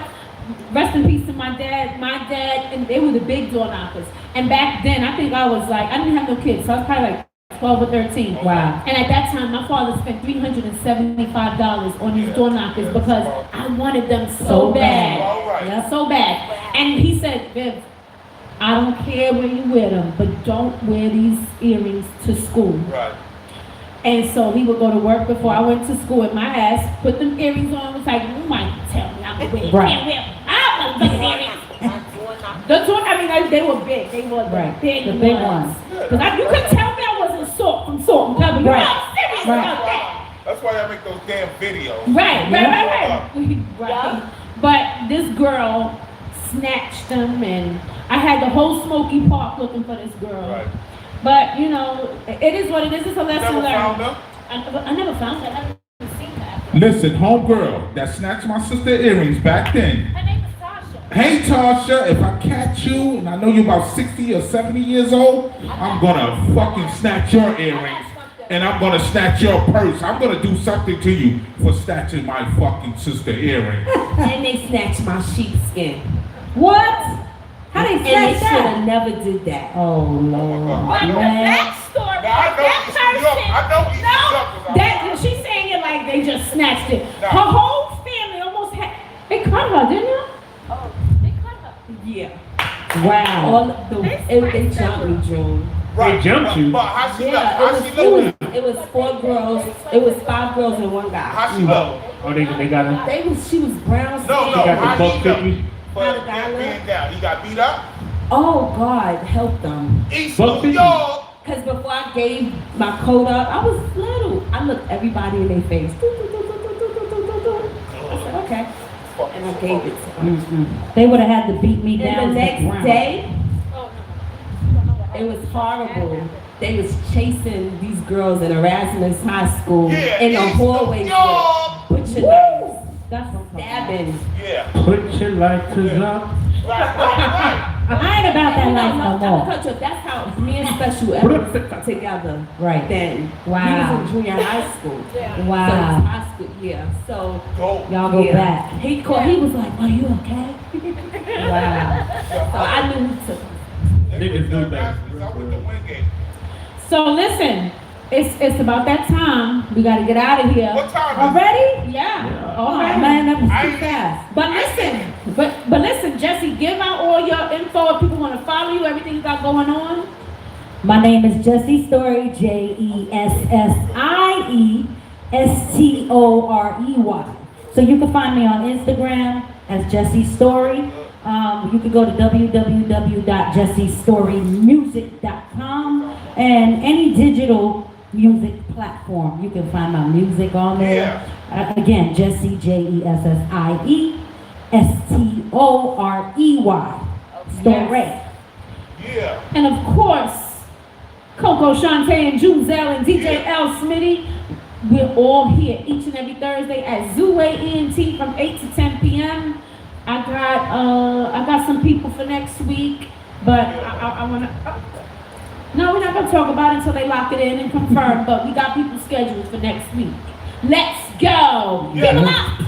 Rest in peace to my dad. My dad, and they were the big door knockers. And back then, I think I was like, I didn't have no kids, so I was probably like 12 or 13. Wow. And at that time, my father spent $375 on these door knockers because I wanted them so bad. All right. Yep. So bad. And he said, Viv, I don't care where you wear them, but don't wear these earrings to school. Right. And so he would go to work before I went to school with my ass, put them earrings on, was like, you might tell me I'm gonna wear Right. can't wear I don't want earrings. The two, I mean, they were big. They were Right. the big The big ones. ones. Because you could tell me I wasn't Salt from Salt and Pepper. You're Right. not serious Right. about that. That's why I make those damn videos. Right. But this girl snatched them, and I had the whole Smoky Park looking for this girl. Right. But you know, it is what it is. It's a lesson Never learned. found her? I never found her. I haven't seen her. Listen, homegirl that snatched my sister earrings back then. Her name is Tasha. Hey Tasha, if I catch you and I know you're about 60 or 70 years old, I'm gonna fucking snatch your earrings and I'm gonna snatch your purse. I'm gonna do something to you for snatching my fucking sister earring. And they snatched my sheepskin. What? How they And they snatch should that? have never did that. Oh Lord. But the Man. backstory, Now, I know that Eastern York. I know Eastern No, like they just snatched it. No. Her whole family almost had. They cut her, didn't they? Oh, they cut her. Yeah. Wow. All they jumped me, June. Right. jumped you. But how she look? Yeah, How she look? it was 4 girls. It was 5 girls and 1 guy. How she look? Oh, they got him. She was brown skin. No, She got how the buck he look? 50. For How the guy being look? down. He got beat up? Oh God, help them. East Buck New 50. York. Cause before I gave my coat up, I was little. I looked everybody in their face. I said, okay. And I gave it to them. They would have had to beat me down. And the to next ground. day, Oh, no. it was horrible. They was chasing these girls in Erasmus High School Yeah, in the East hallways New York. with your knives, That's what I'm talking stabbing. Yeah. Put your lighters up. Right. I ain't about that life no more. That's how me and Special ever together. Right. Then Wow. he was in junior high school. Yeah. So Wow. it was high school, yeah. So Go. Y'all go yeah. back. He called. He was like, "Are you okay?" Wow. So I knew he took. Niggas do that. I went to Wingate. So listen, it's about that time. We gotta get out of here. What time is it? Already? Yeah. Oh Already. man, that was I too ain't- fast. But listen, Jessie, give out all your info if people want to follow you, everything you got going on. My name is Jessie Storey, JESSIESTOREY. So you can find me on Instagram as Jessie Storey. You can go to www.jessiestorymusic.com and any digital music platform. You can find my music on there. Again, Jessie, JESSIESTOREY. Storey. Yeah. And of course, Coco Shante and Juzelle and DJ L. Smitty. We're all here each and every Thursday at Zoo ENT from 8 to 10 p.m. I got some people for next week, but I wanna. No, we're not gonna talk about it until they lock it in and confirm. But we got people scheduled for next week. Let's go. Give 'em up.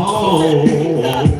Oh.